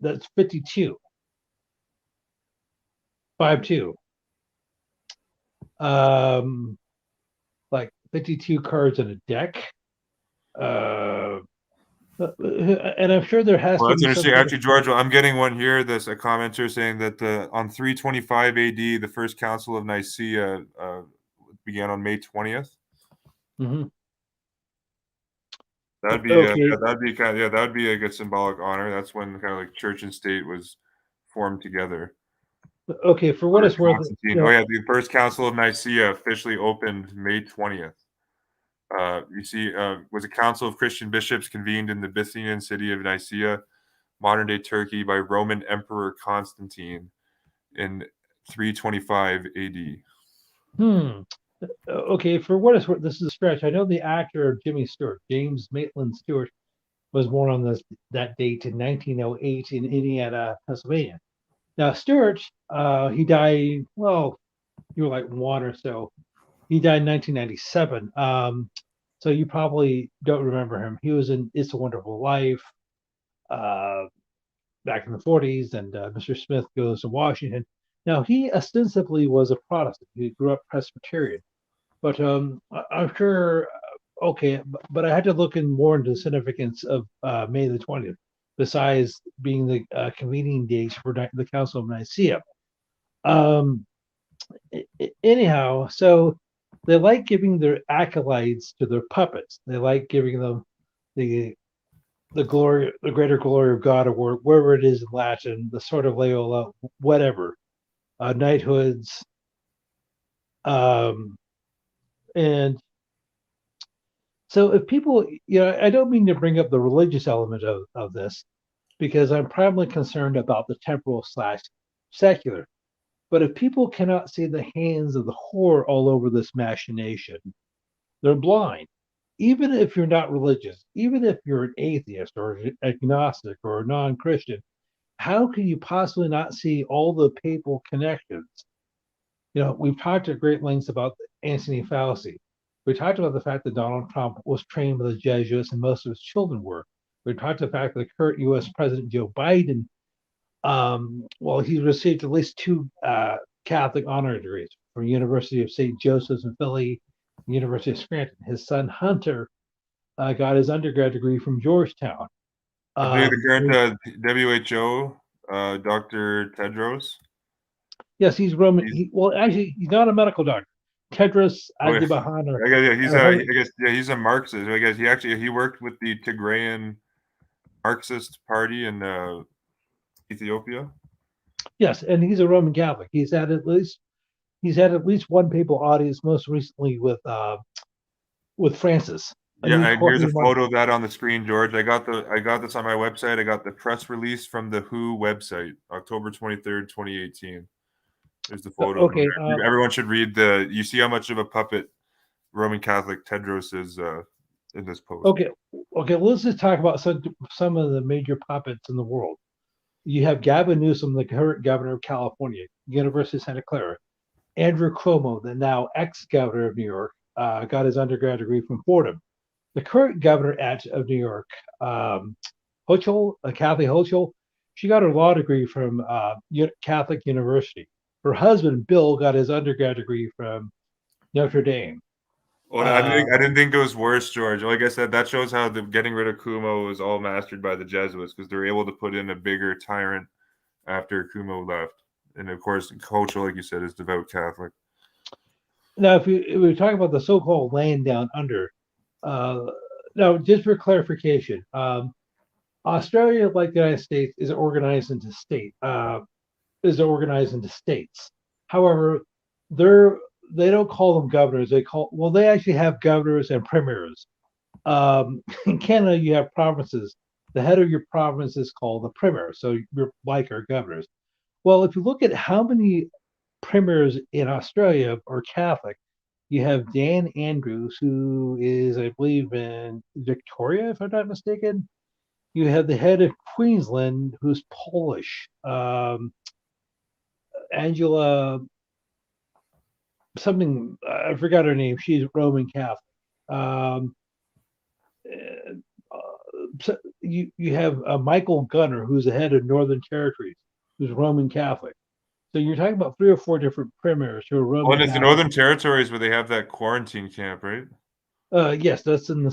S2: that's 52. 52. Like 52 cards in a deck. And I'm sure there has
S1: Well,
S2: to
S1: that's
S2: be
S1: interesting.
S2: some-
S1: Actually, George, I'm getting one here. There's a commenter saying that on 325 AD, the First Council of Nicaea began on May 20th.
S2: Mhm.
S1: That'd be
S2: Okay.
S1: that'd be a good symbolic honor. That's when kind of like church and state was formed together.
S2: Okay, for what it's worth,
S1: Constantine. Oh yeah, the First Council of Nicaea officially opened May 20th. You see, was a council of Christian bishops convened in the Bithynian city of Nicaea, modern day Turkey, by Roman Emperor Constantine in 325 AD.
S2: Okay, for what it's worth, this is a stretch. I know the actor Jimmy Stewart, James Maitland Stewart, was born on that date in 1908 in Indiana, Pennsylvania. Now, Stewart, he died, well, you were like one or so. He died in 1997. So you probably don't remember him. He was in It's a Wonderful Life back in the 40s, and Mr. Smith Goes to Washington. Now, he ostensibly was a Protestant. He grew up Presbyterian. But I'm sure, okay, but I had to look in more into the significance of May the 20th, besides being the convening date for the Council of Nicaea. Anyhow, so they like giving their acolytes to their puppets. They like giving them the glory, the greater glory of God, or wherever it is in Latin, the sort of Loyola, whatever, knighthoods, and so if people, I don't mean to bring up the religious element of this, because I'm primarily concerned about the temporal / secular. But if people cannot see the hands of the whore all over this machination, they're blind. Even if you're not religious, even if you're an atheist or agnostic or a non-Christian, how can you possibly not see all the papal connections? We've talked at great lengths about Anthony Fauci. We talked about the fact that Donald Trump was trained by the Jesuits and most of his children were. We talked about the fact that the current U.S. President Joe Biden, he received at least 2 Catholic honor degrees from University of St. Joseph's in Philly, University of Scranton. His son Hunter got his undergrad degree from Georgetown.
S1: I believe the current WHO, Dr. Tedros.
S2: Yes, he's Roman. Actually, he's not a medical doctor. Tedros Adhanom.
S1: He's a Marxist. I guess he worked with the Tigrayan Marxist Party in Ethiopia.
S2: Yes, and he's a Roman Catholic. He's had at least one papal audience, most recently with Francis.
S1: And here's a photo of that on the screen, George. I got this on my website. I got the press release from the WHO website, October 23rd, 2018. There's the photo.
S2: Okay.
S1: Everyone should read you see how much of a puppet Roman Catholic Tedros is in this post.
S2: Okay. Let's just talk about some of the major puppets in the world. You have Gavin Newsom, the current governor of California, University of Santa Clara. Andrew Cuomo, the now ex-governor of New York, got his undergrad degree from Fordham. The current governor of New York, Kathy Hochul, she got her law degree from Catholic University. Her husband, Bill, got his undergrad degree from Notre Dame.
S1: Well, I didn't think it was worse, George. Like I said, that shows how the getting rid of Cuomo was all mastered by the Jesuits, because they're able to put in a bigger tyrant after Cuomo left. And of course, Hochul, like you said, is devout Catholic.
S2: Now, if we talk about the so-called land down under, now just for clarification, Australia, like the United States, is organized into states. However, they don't call them governors. They actually have governors and premiers. In Canada, you have provinces. The head of your province is called the premier. So you're like our governors. Well, if you look at how many premiers in Australia are Catholic, you have Dan Andrews, who is, I believe, in Victoria, if I'm not mistaken. You have the head of Queensland, who's Polish. Angela, something, I forgot her name. She's Roman Catholic. So you have Michael Gunner, who's the head of Northern Territories, who's Roman Catholic. So you're talking about 3 or 4 different premiers who are Roman.
S1: And it's the Northern Territories where they have that quarantine camp, right?
S2: Yes, that's in the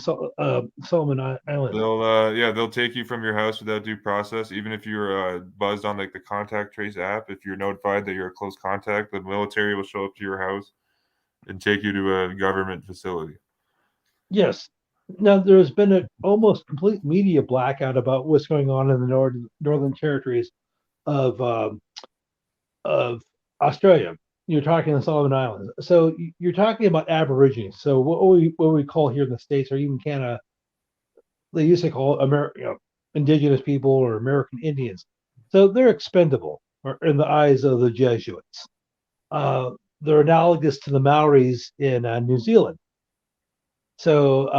S2: Solomon Islands.
S1: They'll take you from your house without due process, even if you're buzzed on like the contact trace app. If you're notified that you're a close contact, the military will show up to your house and take you to a government facility. Yes.
S2: Now there's been an almost complete media blackout about what's going on in the Northern Territories of Australia. you're talking the Solomon Islands. So you're talking about Aborigines. So what we call here in the States, or even Canada, they used to call indigenous people or American Indians. So they're expendable in the eyes of the Jesuits. They're analogous to the Maoris in New Zealand. So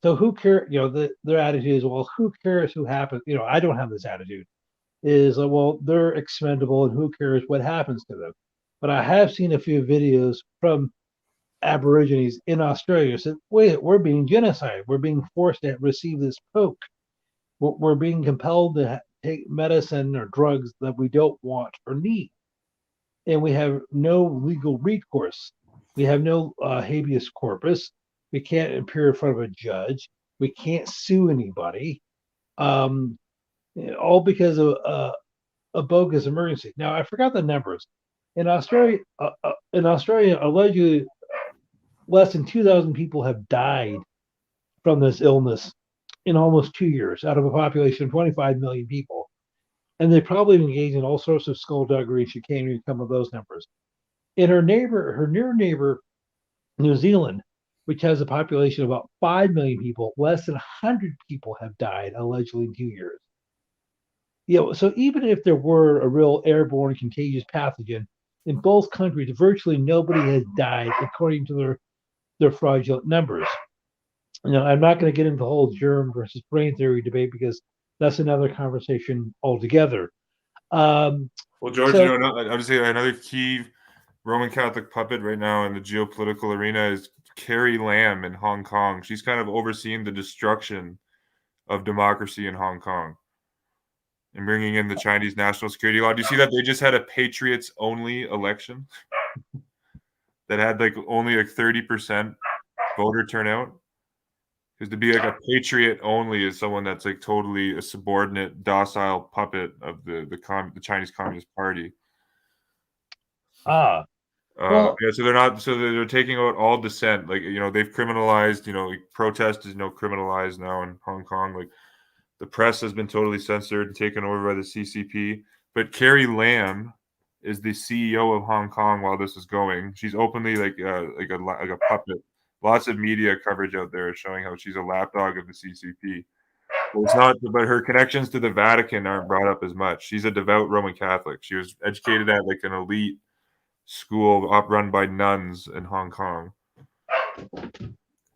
S2: so who cares? Their attitude is, well, who cares who happens? I don't have this attitude. Is well, they're expendable, and who cares what happens to them? But I have seen a few videos from Aborigines in Australia said, wait, we're being genocided. We're being forced to receive this poke. We're being compelled to take medicine or drugs that we don't want or need. And we have no legal recourse. We have no habeas corpus. We can't appear in front of a judge. We can't sue anybody. Um, all because of a bogus emergency. Now, I forgot the numbers. In Australia, allegedly less than 2,000 people have died from this illness in almost 2 years out of a population of 25 million people. And they probably engage in all sorts of skullduggery, chicanery to come with those numbers. In her near neighbor, New Zealand, which has a population of about 5 million people, less than 100 people have died allegedly in 2 years. So even if there were a real airborne contagious pathogen, in both countries, virtually nobody has died according to their fraudulent numbers. I'm not going to get into the whole germ versus brain theory debate because that's another conversation altogether.
S1: Well, George,
S2: So-
S1: I would say another key Roman Catholic puppet right now in the geopolitical arena is Carrie Lam in Hong Kong. She's kind of overseeing the destruction of democracy in Hong Kong and bringing in the Chinese national security law. Do you see that they just had a patriots only election that had only 30% voter turnout? Because to be a patriot only is someone that's totally a subordinate, docile puppet of the Chinese Communist Party.
S2: well,
S1: So they're not. So they're taking out all dissent. They've criminalized. Protest is criminalized now in Hong Kong. The press has been totally censored and taken over by the CCP. But Carrie Lam is the CEO of Hong Kong while this is going. She's openly like a puppet. Lots of media coverage out there showing how she's a lapdog of the CCP. Well, it's not, but her connections to the Vatican aren't brought up as much. She's a devout Roman Catholic. She was educated at an elite school run by nuns in Hong Kong,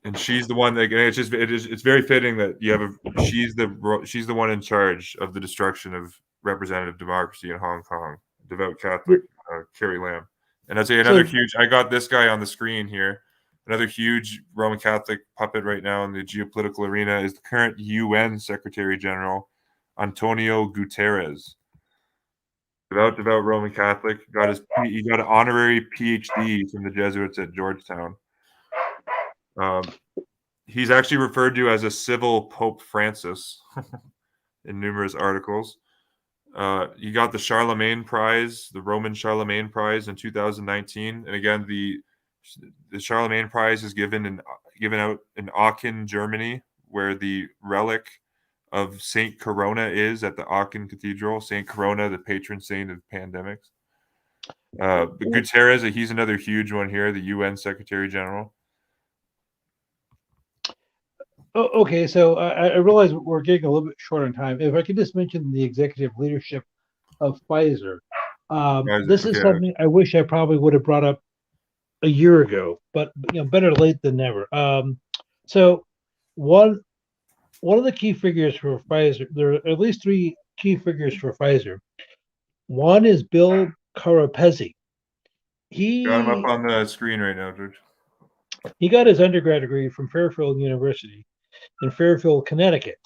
S1: and she's the one that it's very fitting that you have she's the one in charge of the destruction of representative democracy in Hong Kong. Devout Catholic, Carrie Lam, and I'd say another huge. I got this guy on the screen here. Another huge Roman Catholic puppet right now in the geopolitical arena is the current UN Secretary General, Antonio Guterres. Devout Roman Catholic. He got an honorary PhD from the Jesuits at Georgetown. He's actually referred to as a civil Pope Francis in numerous articles. He got the Charlemagne Prize, the Roman Charlemagne Prize in 2019, and again the Charlemagne Prize is given out in Aachen, Germany, where the relic of Saint Corona is at the Aachen Cathedral. Saint Corona, the patron saint of pandemics. But Guterres, he's another huge one here, the UN Secretary General.
S2: Okay, so I realize we're getting a little bit short on time. If I could just mention the executive leadership of Pfizer. This is something I wish I probably would have brought up a year ago, but better late than never. So one of the key figures for Pfizer, there are at least three key figures for Pfizer. One is Bill Carapezzi. He
S1: got him up on the screen right now, George.
S2: He got his undergrad degree from Fairfield University in Fairfield, Connecticut.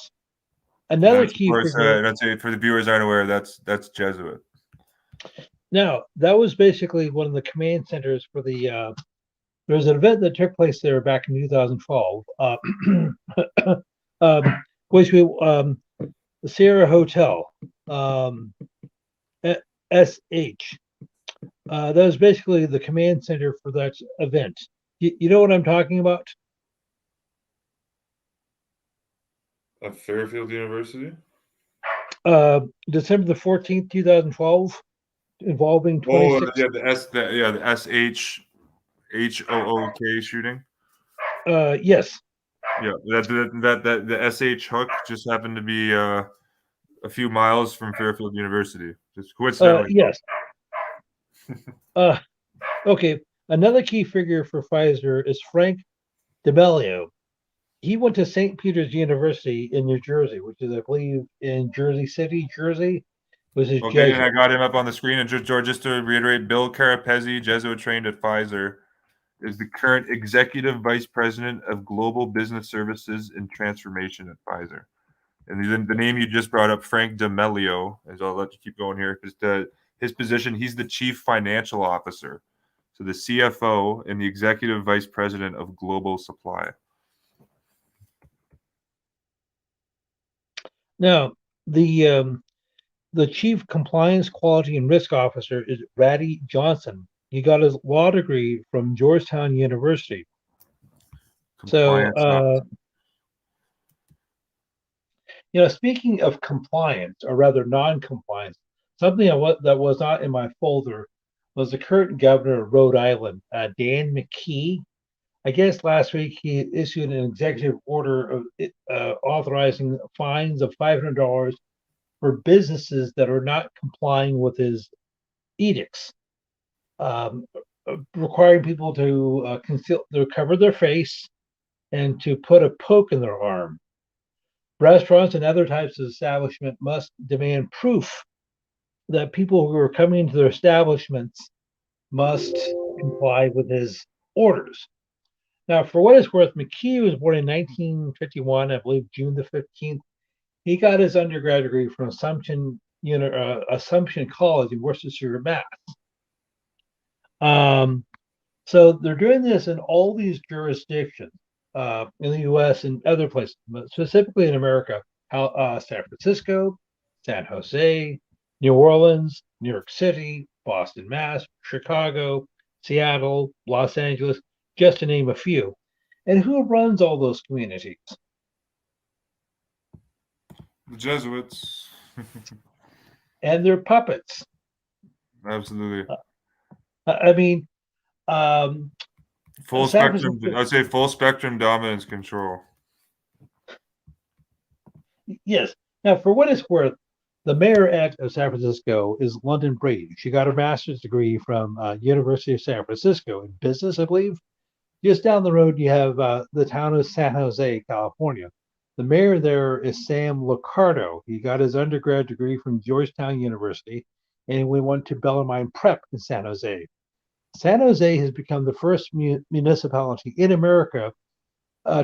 S2: Another key figure.
S1: That's it. For the viewers aren't aware, that's Jesuit.
S2: Now, that was basically one of the command centers for the. There was an event that took place there back in 2012, which we the Sierra Hotel, SH. That was basically the command center for that event. You know what I'm talking about?
S1: At Fairfield University?
S2: December the 14th, 2012. involving
S1: Oh,
S2: 26.
S1: yeah, the SHOOK shooting.
S2: Yes.
S1: Yeah, that the SH Hook just happened to be a few miles from Fairfield University, just coincidentally.
S2: Yes. Okay. Another key figure for Pfizer is Frank DeMelio. He went to St. Peter's University in New Jersey, which is, I believe, in Jersey City, Jersey. Was his
S1: Okay, and I
S2: Jesuit.
S1: got him up on the screen. And George, just to reiterate, Bill Carapezzi, Jesuit trained at Pfizer, is the current executive vice president of global business services and transformation at Pfizer. And the name you just brought up, Frank DeMelio, as I'll let you keep going here, is his position. He's the chief financial officer, so the CFO and the executive vice president of global supply.
S2: Now, the chief compliance, quality, and risk officer is Ratty Johnson. He got his law degree from Georgetown University.
S1: Compliance officer.
S2: Speaking of compliance, or rather non-compliance, something that was not in my folder was the current governor of Rhode Island, Dan McKee. I guess last week he issued an executive order of authorizing fines of $500 for businesses that are not complying with his edicts, requiring people to cover their face and to put a poke in their arm. Restaurants and other types of establishment must demand proof that people who are coming into their establishments must comply with his orders. Now, for what it's worth, McKee was born in 1951, I believe June the 15th. He got his undergrad degree from Assumption College in Worcestershire, Mass. So they're doing this in all these jurisdictions in the U.S. and other places, but specifically in America: San Francisco, San Jose, New Orleans, New York City, Boston, Mass, Chicago, Seattle, Los Angeles, just to name a few. And who runs all those communities?
S1: The Jesuits.
S2: And they're puppets.
S1: Absolutely.
S2: I mean,
S1: full
S2: San
S1: spectrum.
S2: Francisco-
S1: I'd say full spectrum dominance control.
S2: Yes. Now, for what it's worth, the mayor of San Francisco is London Brady. She got her master's degree from University of San Francisco in business, I believe. Just down the road, you have the town of San Jose, California. The mayor there is Sam Liccardo. He got his undergrad degree from Georgetown University, and we went to Bellarmine Prep in San Jose. San Jose has become the first municipality in America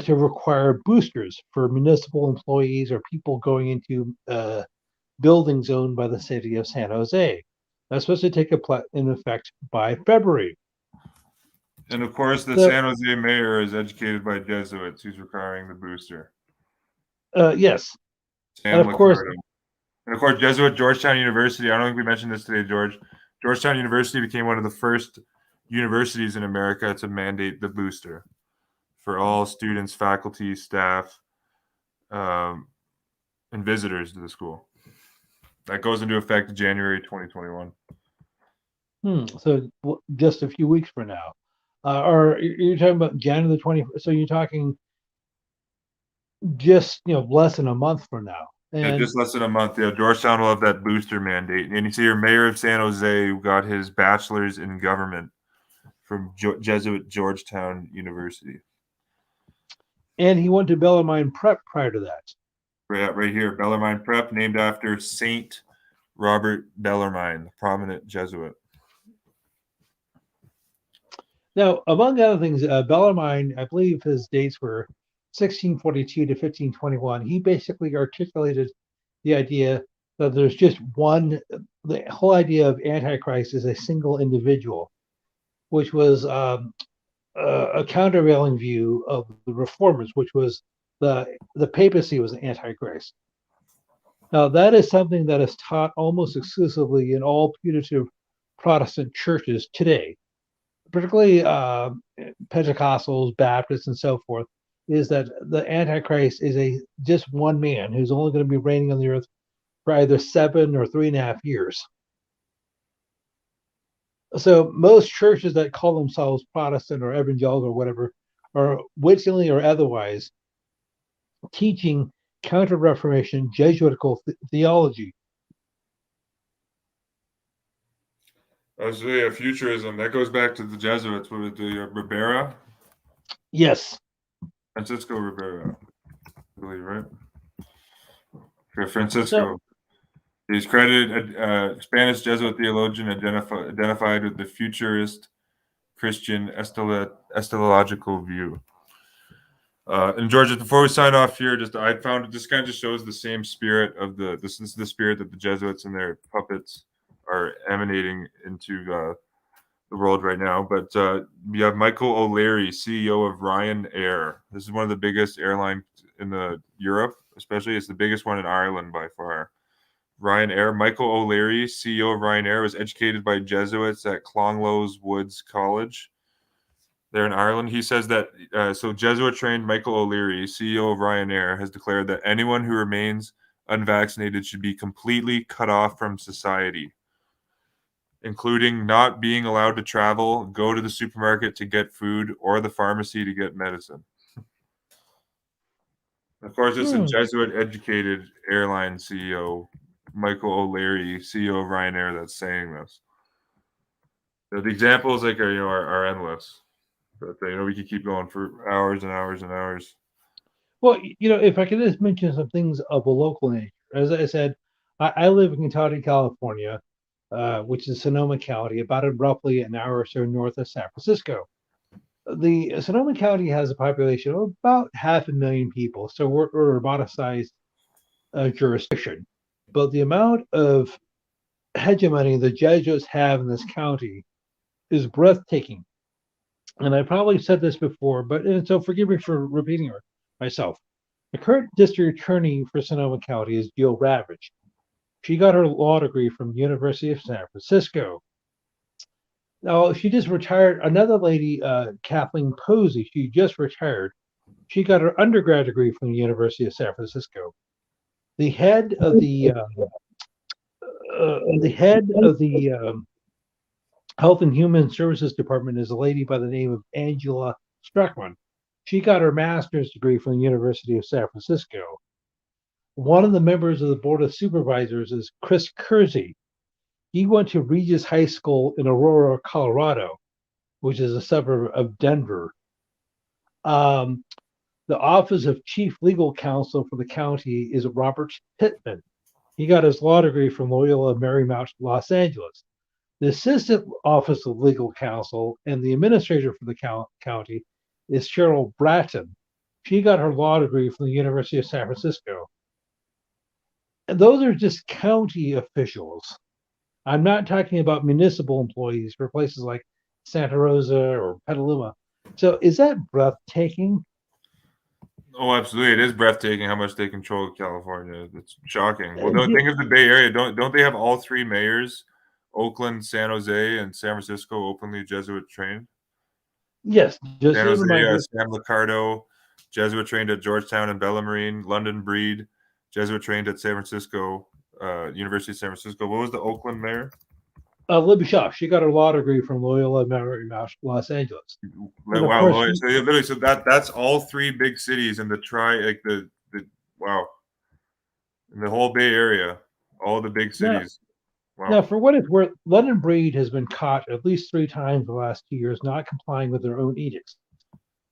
S2: to require boosters for municipal employees or people going into buildings owned by the city of San Jose. That's supposed to take in effect by February.
S1: And of course, the San Jose mayor is educated by Jesuits. Who's requiring the booster?
S2: Yes.
S1: Sam and of course, Jesuit Georgetown University. I don't think we mentioned this today, George. Georgetown University became one of the first universities in America to mandate the booster for all students, faculty, staff, and visitors to the school. That goes into effect January 2021.
S2: So just a few weeks from now. Or you're talking about January the 20th. So you're talking just less than a month from now.
S1: And just less than a month. Yeah, Georgetown will have that booster mandate. And you see, your mayor of San Jose got his bachelor's in government from Jesuit Georgetown University.
S2: And he went to Bellarmine Prep prior to that.
S1: Right here, Bellarmine Prep, named after Saint Robert Bellarmine, prominent Jesuit.
S2: Now, among other things, Bellarmine, I believe his dates were 1642 to 1521. He basically articulated the idea that there's just one. The whole idea of Antichrist is a single individual, which was a countervailing view of the Reformers, which was the papacy was the Antichrist. Now, that is something that is taught almost exclusively in all putative Protestant churches today, particularly Pentecostals, Baptists, and so forth, is that the Antichrist is just one man who's only going to be reigning on the earth for either 7 or 3.5 years. So most churches that call themselves Protestant or evangelical or whatever are wittingly or otherwise teaching counter-Reformation Jesuitical theology.
S1: That's really a futurism that goes back to the Jesuits with the Ribera,
S2: Yes.
S1: Francisco Ribera, I believe, right? For
S2: So,
S1: Francisco. He's credited Spanish Jesuit theologian identified with the futurist Christian eschatological view. And Georgia, before we sign off here, just I found this kind of just shows the same spirit of this is the spirit that the Jesuits and their puppets are emanating into the world right now. But we have Michael O'Leary, CEO of Ryanair. This is one of the biggest airlines in the Europe, especially. It's the biggest one in Ireland by far. Ryanair. Michael O'Leary, CEO of Ryanair, was educated by Jesuits at Clonglows Woods College there in Ireland. He says that, so Jesuit-trained Michael O'Leary, CEO of Ryanair, has declared that anyone who remains unvaccinated should be completely cut off from society, including not being allowed to travel, go to the supermarket to get food, or the pharmacy to get medicine. Of course, it's a Jesuit-educated airline CEO, Michael O'Leary, CEO of Ryanair, that's saying this. The examples are endless, but we could keep going for hours and hours and hours.
S2: Well, if I could just mention some things of a local nature. As I said, I live in Cotati, California, which is Sonoma County, about roughly an hour or so north of San Francisco. The Sonoma County has a population of about 500,000 people, so we're about a sized jurisdiction. But the amount of hegemony the Jesuits have in this county is breathtaking. And I probably said this before, and so forgive me for repeating myself. The current district attorney for Sonoma County is Jill Ravage. She got her law degree from the University of San Francisco. Now, she just retired. Another lady, Kathleen Posey, she just retired. She got her undergrad degree from the University of San Francisco. The head of the Health and Human Services Department is a lady by the name of Angela Streckman. She got her master's degree from the University of San Francisco. One of the members of the Board of Supervisors is Chris Kersey. He went to Regis High School in Aurora, Colorado, which is a suburb of Denver. The Office of Chief Legal Counsel for the county is Robert Pittman. He got his law degree from Loyola Marymount, Los Angeles. The Assistant Office of Legal Counsel and the Administrator for the county is Cheryl Bratton. She got her law degree from the University of San Francisco. And those are just county officials. I'm not talking about municipal employees for places like Santa Rosa or Petaluma. So is that breathtaking?
S1: Oh, absolutely. It is breathtaking how much they control California. It's shocking. Well, don't think of the Bay Area. Don't they have all three mayors, Oakland, San Jose, and San Francisco, openly Jesuit trained?
S2: Yes. Just
S1: San Jose, Sam Licardo, Jesuit trained at Georgetown and Bellarmine. London Breed, Jesuit trained at San Francisco, University of San Francisco. What was the Oakland mayor?
S2: Libby Shaw. She got her law degree from Loyola Marymount, Los Angeles.
S1: Wow, so that's all three big cities in the wow, in the whole Bay Area, all the big cities. Wow.
S2: Now, for what it's worth, London Breed has been caught at least 3 times the last 2 years not complying with their own edicts.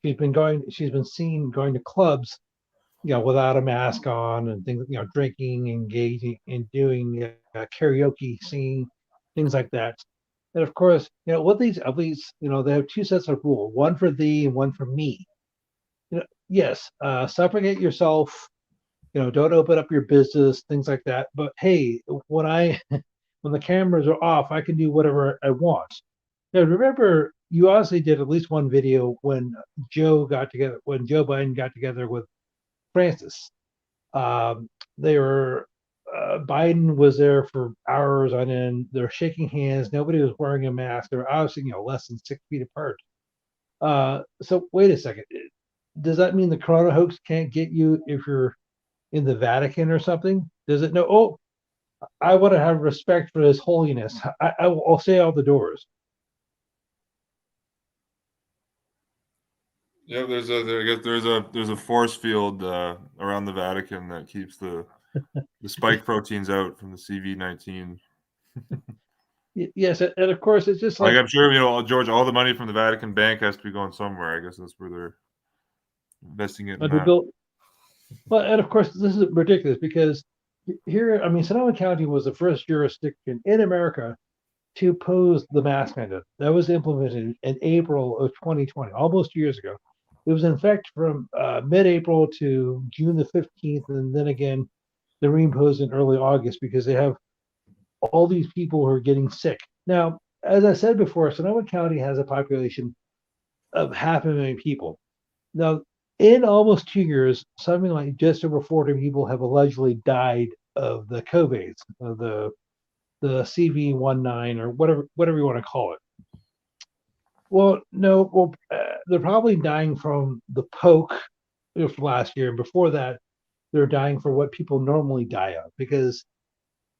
S2: She's been seen going to clubs, without a mask on and things, drinking, engaging, and doing karaoke, singing, things like that. And of course, what these athletes, they have 2 sets of rules: one for thee and one for me. Yes, suffocate yourself. Don't open up your business, things like that. But hey, when the cameras are off, I can do whatever I want. Now, remember, you obviously did at least one video when Joe Biden got together with Francis. Biden was there for hours on end. They're shaking hands. Nobody was wearing a mask. They're obviously, less than 6 feet apart. So wait a second. Does that mean the Corona hoax can't get you if you're in the Vatican or something? Does it know? Oh, I want to have respect for His Holiness. I'll say all the doors.
S1: Yeah, I guess there's a force field around the Vatican that keeps the spike proteins out from the CV-19.
S2: Yes, and of course it's just
S1: Like
S2: like
S1: I'm sure George, all the money from the Vatican Bank has to be going somewhere. I guess that's where they're investing it in
S2: to
S1: that.
S2: build. Well, and of course this is ridiculous because here, I mean, Sonoma County was the first jurisdiction in America to pose the mask mandate. That was implemented in April of 2020, almost 2 years ago. It was in effect from mid-April to June the 15th, and then again, they reimposed in early August because they have all these people who are getting sick. Now, as I said before, Sonoma County has a population of 500,000 people. Now, in almost 2 years, something like just over 40 people have allegedly died of the COVID, of the CV-19 or whatever you want to call it. Well, no, well, they're probably dying from the poke of last year, and before that, they're dying for what people normally die of. Because,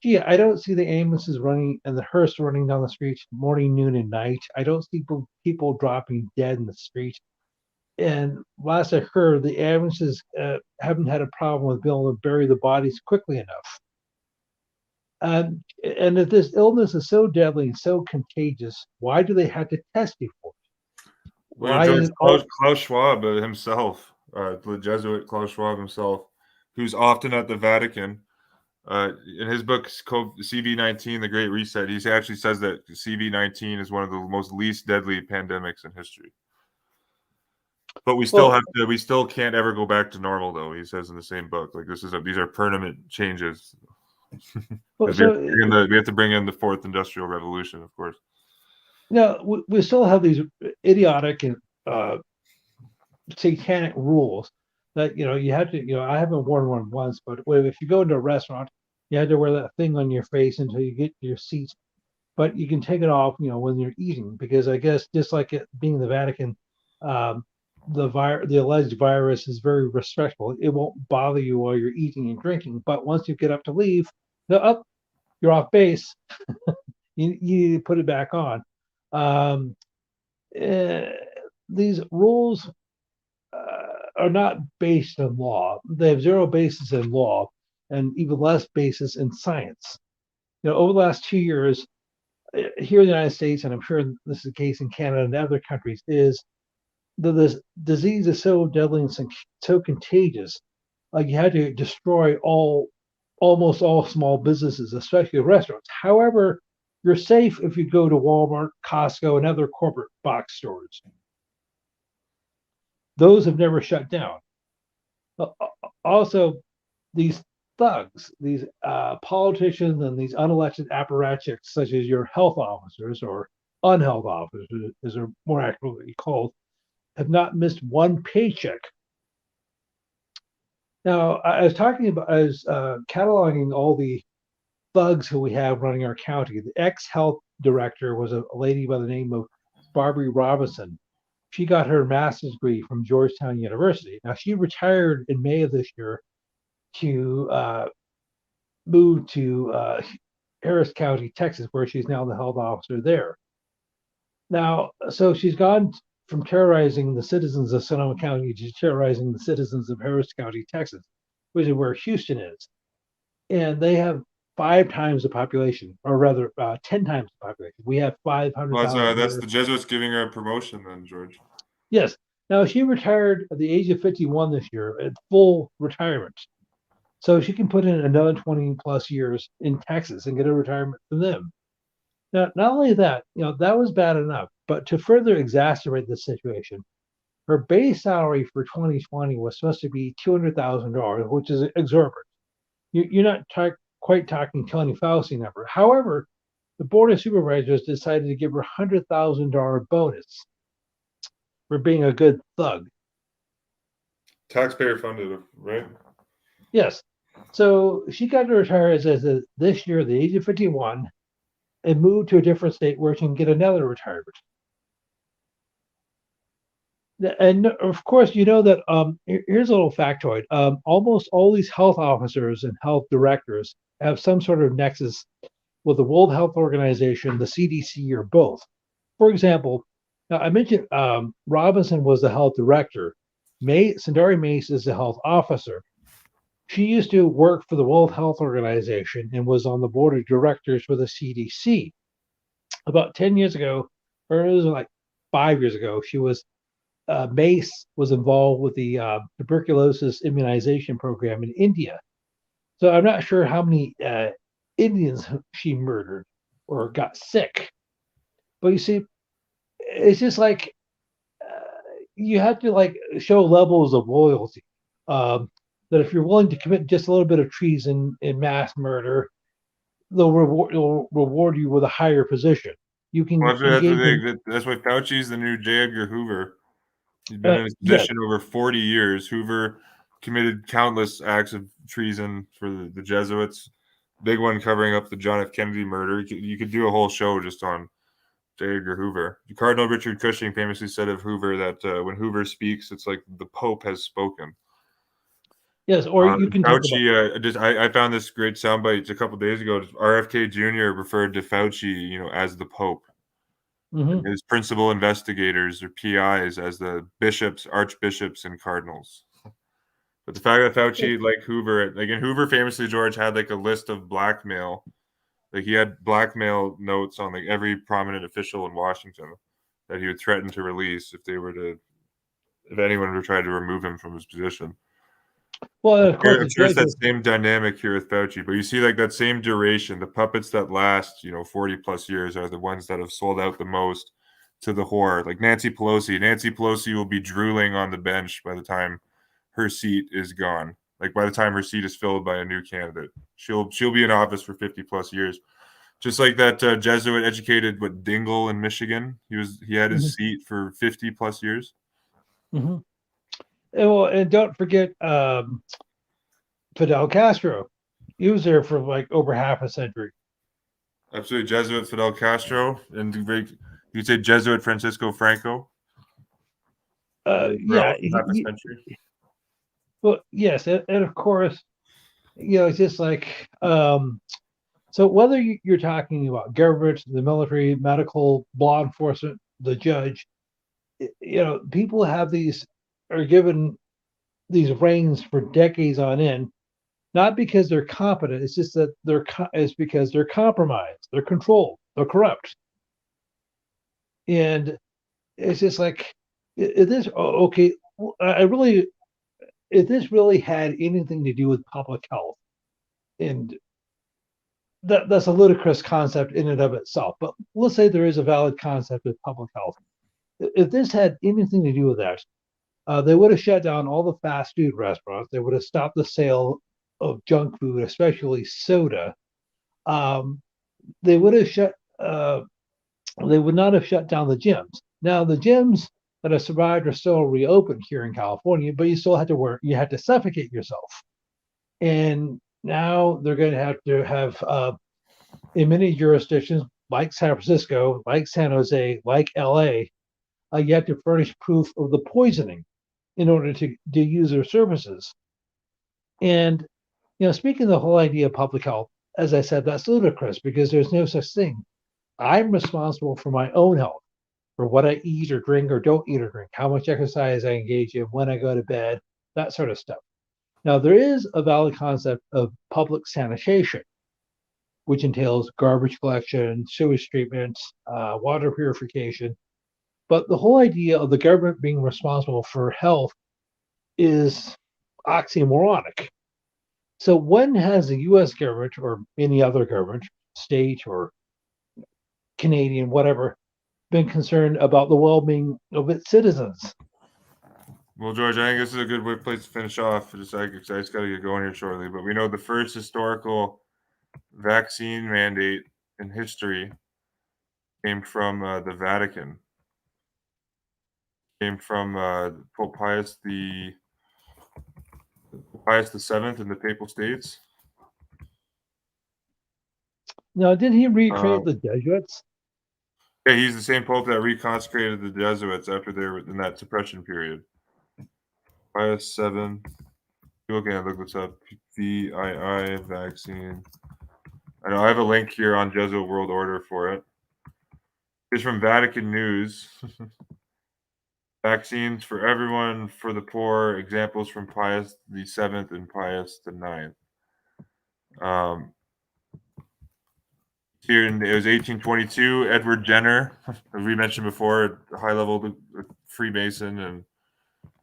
S2: gee, I don't see the ambulances running and the hearse running down the streets morning, noon, and night. I don't see people dropping dead in the street. And last I heard, the ambulances haven't had a problem with being able to bury the bodies quickly enough. And if this illness is so deadly and so contagious, why do they have to test you for it?
S1: Well,
S2: Why is
S1: Klaus Schwab himself, the Jesuit Klaus Schwab himself, who's often at the Vatican, in his book CV-19, The Great Reset, he actually says that CV-19 is one of the most least deadly pandemics in history. But we still can't ever go back to normal, though. He says in the same book, like these are permanent changes.
S2: well,
S1: we have to bring in the fourth industrial revolution, of course.
S2: now we still have these idiotic and satanic rules that you have to. I haven't worn one once, but if you go into a restaurant, you have to wear that thing on your face until you get to your seat. But you can take it off, when you're eating, because I guess just like it being the Vatican, the alleged virus is very respectful. It won't bother you while you're eating and drinking. But once you get up to leave, you're off base. you need to put it back on. These rules are not based in law. They have zero basis in law and even less basis in science. Over the last 2 years, here in the United States, and I'm sure this is the case in Canada and other countries, is that this disease is so deadly and so contagious. Like you had to destroy almost all small businesses, especially restaurants. However, you're safe if you go to Walmart, Costco, and other corporate box stores. Those have never shut down. Also, these thugs, these politicians, and these unelected apparatchiks, such as your health officers or unhealth officers, as they're more accurately called, have not missed one paycheck. Now, I was cataloging all the thugs who we have running our county. The ex-health director was a lady by the name of Barbie Robinson. She got her master's degree from Georgetown University. Now, she retired in May of this year to move to Harris County, Texas, where she's now the health officer there. Now, so she's gone from terrorizing the citizens of Sonoma County to terrorizing the citizens of Harris County, Texas, which is where Houston is. And they have 5 times the population, or rather 10 times the population. We have 500,000.
S1: Well, that's the Jesuits giving her a promotion then, George.
S2: Yes. Now, she retired at the age of 51 this year at full retirement. So she can put in another 20 plus years in Texas and get a retirement from them. Now, not only that, that was bad enough, but to further exacerbate the situation, her base salary for 2020 was supposed to be $200,000, which is exorbitant. You're not quite talking Tony Fauci number. However, the Board of Supervisors decided to give her $100,000 bonus for being a good thug.
S1: Taxpayer funded, right?
S2: Yes. So she got to retire as this year at the age of 51 and moved to a different state where she can get another retirement. And of course, that here's a little factoid. Almost all these health officers and health directors have some sort of nexus with the World Health Organization, the CDC, or both. For example, Now, I mentioned Robinson was the health director. Sundari Mace is the health officer. She used to work for the World Health Organization and was on the board of directors for the CDC. About 10 years ago, or it was like 5 years ago, Mace was involved with the tuberculosis immunization program in India. So I'm not sure how many Indians she murdered or got sick. But you see, it's just like you have to like show levels of loyalty. That if you're willing to commit just a little bit of treason in mass murder, they'll reward you with a higher position. You can
S1: Well,
S2: engage in
S1: that's why Fauci's the new J. Edgar Hoover. He's been in his
S2: yes.
S1: position over 40 years. Hoover committed countless acts of treason for the Jesuits. Big one covering up the John F. Kennedy murder. You could do a whole show just on J. Edgar Hoover. Cardinal Richard Cushing famously said of Hoover that when Hoover speaks, it's like the Pope has spoken.
S2: Yes, or you can talk about
S1: Fauci. I found this great soundbite a couple days ago. RFK Jr. referred to Fauci, as the Pope.
S2: Mhm.
S1: His principal investigators or PIs as the bishops, archbishops, and cardinals. But the fact that Fauci, like Hoover, and Hoover famously, George, had like a list of blackmail. Like he had blackmail notes on like every prominent official in Washington that he would threaten to release if anyone were to try to remove him from his position.
S2: Well, of course,
S1: I'm sure it's that same dynamic here with Fauci, but you see like that same duration, the puppets that last, 40 plus years are the ones that have sold out the most to the whore. Like Nancy Pelosi. Nancy Pelosi will be drooling on the bench by the time her seat is gone. Like by the time her seat is filled by a new candidate, she'll be in office for 50 plus years. Just like that Jesuit educated Dingle in Michigan. He had his seat for 50 plus years.
S2: Mm-hmm. And don't forget Fidel Castro. He was there for like over half a century.
S1: Absolutely, Jesuit Fidel Castro, and you could say Jesuit Francisco Franco.
S2: Yeah,
S1: half a century.
S2: Well, yes, and of course, it's just like so whether you're talking about government, the military, medical, law enforcement, the judge, people are given these reins for decades on end, not because they're competent. It's just that it's because they're compromised, they're controlled, they're corrupt, and it's just like, if this really had anything to do with public health, and that's a ludicrous concept in and of itself. But let's say there is a valid concept of public health. If this had anything to do with that, they would have shut down all the fast food restaurants. They would have stopped the sale of junk food, especially soda. They would have shut. They would not have shut down the gyms. Now the gyms that have survived are still reopened here in California, but you still have to work. You have to suffocate yourself. And now they're going to have in many jurisdictions like San Francisco, like San Jose, like LA, you have to furnish proof of the poisoning in order to use their services. And speaking of the whole idea of public health, as I said, that's ludicrous because there's no such thing. I'm responsible for my own health, for what I eat or drink or don't eat or drink, how much exercise I engage in, when I go to bed, that sort of stuff. Now, there is a valid concept of public sanitation, which entails garbage collection, sewage treatment, water purification. But the whole idea of the government being responsible for health is oxymoronic. So when has the U.S. government or any other government, state or Canadian, whatever, been concerned about the well-being of its citizens?
S1: Well, George, I think this is a good place to finish off. I just got to get going here shortly. But we know the first historical vaccine mandate in history came from the Vatican. Came from Pope Pius the VII in the Papal States.
S2: Now, did he recreate the Jesuits?
S1: Yeah, he's the same Pope that reconsecrated the Jesuits after they were in that suppression period. Pius VII. People can look this up. VII vaccine. I know I have a link here on Jesuit World Order for it. Here's from Vatican News. Vaccines for everyone, for the poor. Examples from Pius VII and Pius IX. Here, it was 1822. Edward Jenner, as we mentioned before, a high-level Freemason and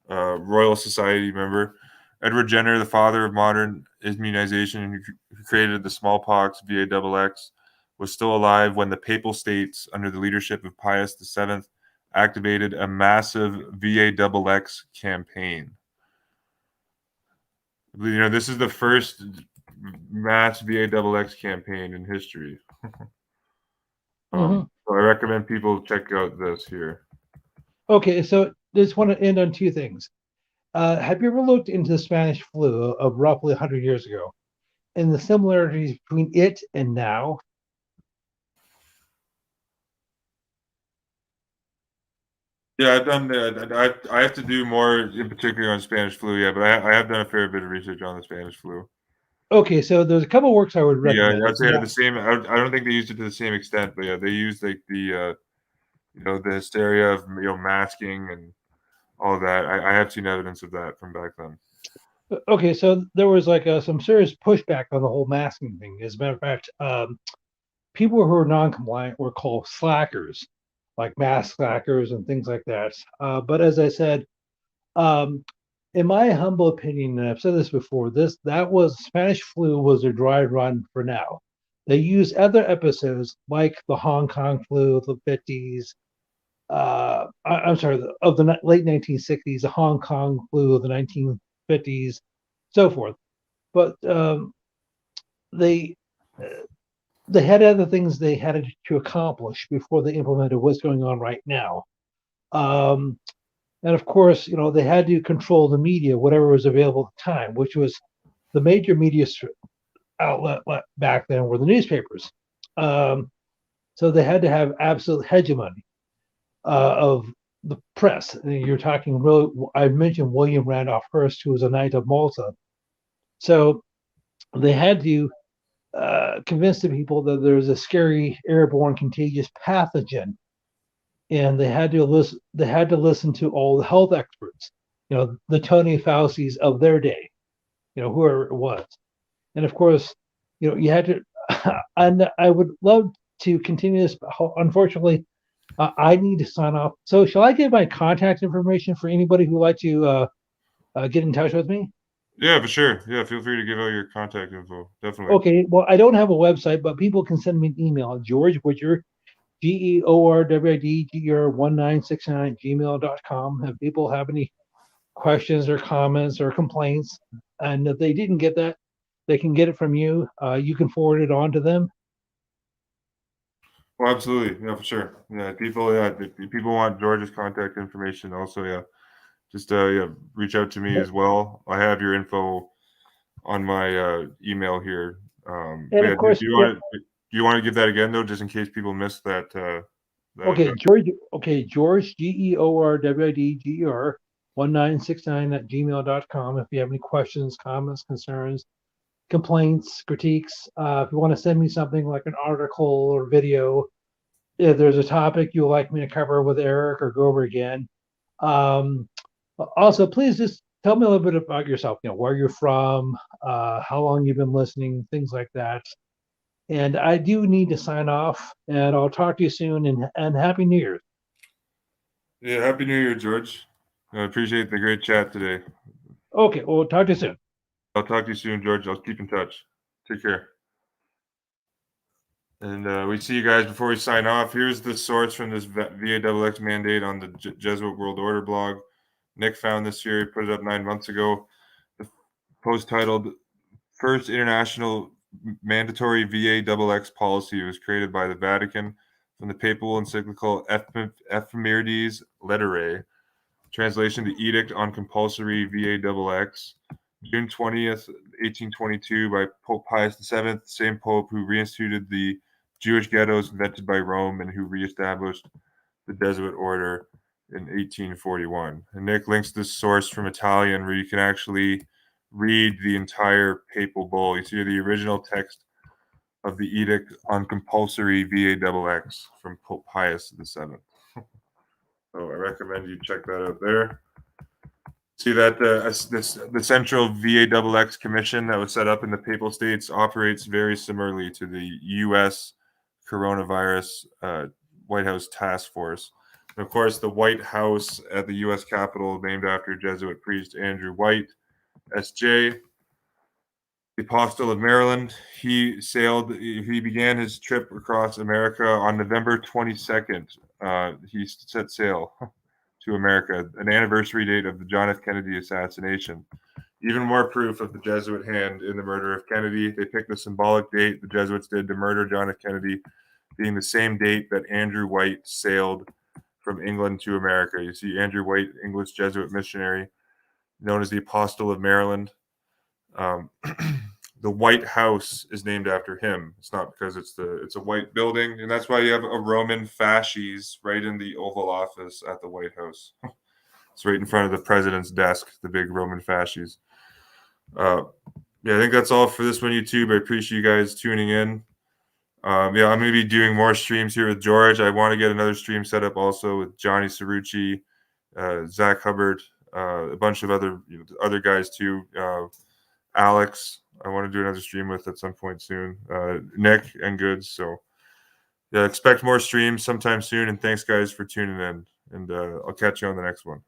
S1: Royal Society member. Edward Jenner, the father of modern immunization, who created the smallpox, VAXX, was still alive when the Papal States, under the leadership of Pius VII, activated a massive VAXX campaign. This is the first mass VAXX campaign in history. So I recommend people check out this here.
S2: Okay, so just want to end on two things. Have you ever looked into the Spanish flu of roughly 100 years ago and the similarities between it and now?
S1: Yeah, I've done that. I have to do more, in particular on Spanish flu. Yeah, but I have done a fair bit of research on the Spanish flu.
S2: Okay, so there's a couple works I would recommend.
S1: Yeah, I'd say the same. I don't think they used it to the same extent, but yeah, they used like the the hysteria of masking and all of that. I have seen evidence of that from back then.
S2: Okay, so there was like some serious pushback on the whole masking thing. As a matter of fact, people who were non-compliant were called slackers, like mask slackers and things like that. But as I said, in my humble opinion, and I've said this before, that was Spanish flu was a dry run for now. They used other episodes like the Hong Kong flu of the 50s. I'm sorry, of the late 1960s, the Hong Kong flu of the 1950s, so forth. But they had other things they had to accomplish before they implemented what's going on right now. And of course, they had to control the media, whatever was available at the time, which was the major media outlet back then were the newspapers. So they had to have absolute hegemony of the press. You're talking really, I mentioned William Randolph Hearst, who was a Knight of Malta. So they had to convince the people that there's a scary airborne contagious pathogen, and they had to listen. They had to listen to all the health experts, the Tony Fauci's of their day, whoever it was, and of course, you had to. And I would love to continue this. Unfortunately, I need to sign off. So, shall I give my contact information for anybody who would like to get in touch with me?
S1: Yeah, for sure. Yeah, feel free to give out your contact info. Definitely.
S2: Okay. Well, I don't have a website, but people can send me an email at George Widger, Georwidger1969 at gmail.com. If people have any questions or comments or complaints, and if they didn't get that, they can get it from you. You can forward it on to them.
S1: Well, absolutely. Yeah, for sure. Yeah, if people want George's contact information also, yeah. Just reach out to me as well. I have your info on my email here.
S2: And of course,
S1: do you want to give that again though, just in case people missed that?
S2: Okay, George. Okay, George Georwidger 1969 at gmail.com. If you have any questions, comments, concerns, complaints, critiques, if you want to send me something like an article or video, if there's a topic you'd like me to cover with Eric or go over again. Also, please just tell me a little bit about yourself. Where you're from, how long you've been listening, things like that. And I do need to sign off, and I'll talk to you soon. And Happy New Year.
S1: Yeah, Happy New Year, George. I appreciate the great chat today.
S2: Okay, well, talk to you soon.
S1: I'll talk to you soon, George. I'll keep in touch. Take care. And we see you guys before we sign off. Here's the source from this VAXX mandate on the Jesuit World Order blog. Nick found this here. He put it up 9 months ago. The post titled First International Mandatory VAXX Policy was created by the Vatican from the papal encyclical Ephemerdes Leterae. Translation: The Edict on Compulsory VAXX. June 20th, 1822 by Pope Pius VII, same pope who reinstituted the Jewish ghettos invented by Rome and who reestablished the Jesuit order in 1841. And Nick links this source from Italian where you can actually read the entire papal bull. You see the original text of the Edict on Compulsory VAXX from Pope Pius VII. So I recommend you check that out there. See that the Central VAXX Commission that was set up in the Papal States operates very similarly to the U.S. Coronavirus White House Task Force. And of course, the White House at the U.S. Capitol, named after Jesuit priest Andrew White, S.J., the Apostle of Maryland. He began his trip across America on November 22nd. He set sail to America, an anniversary date of the John F. Kennedy assassination. Even more proof of the Jesuit hand in the murder of Kennedy. They picked a symbolic date the Jesuits did to murder John F. Kennedy, being the same date that Andrew White sailed from England to America. You see Andrew White, English Jesuit missionary, known as the Apostle of Maryland. The White House is named after him. It's not because it's a white building, and that's why you have a Roman fasces right in the Oval Office at the White House. It's right in front of the president's desk, the big Roman fasces. Yeah, I think that's all for this one, YouTube. I appreciate you guys tuning in. Yeah, I'm going to be doing more streams here with George. I want to get another stream set up also with Johnny Cerrucci, Zach Hubbard, a bunch of other guys too. Alex, I want to do another stream with at some point soon. Nick and Goods. So yeah, expect more streams sometime soon. And thanks guys for tuning in. And I'll catch you on the next one.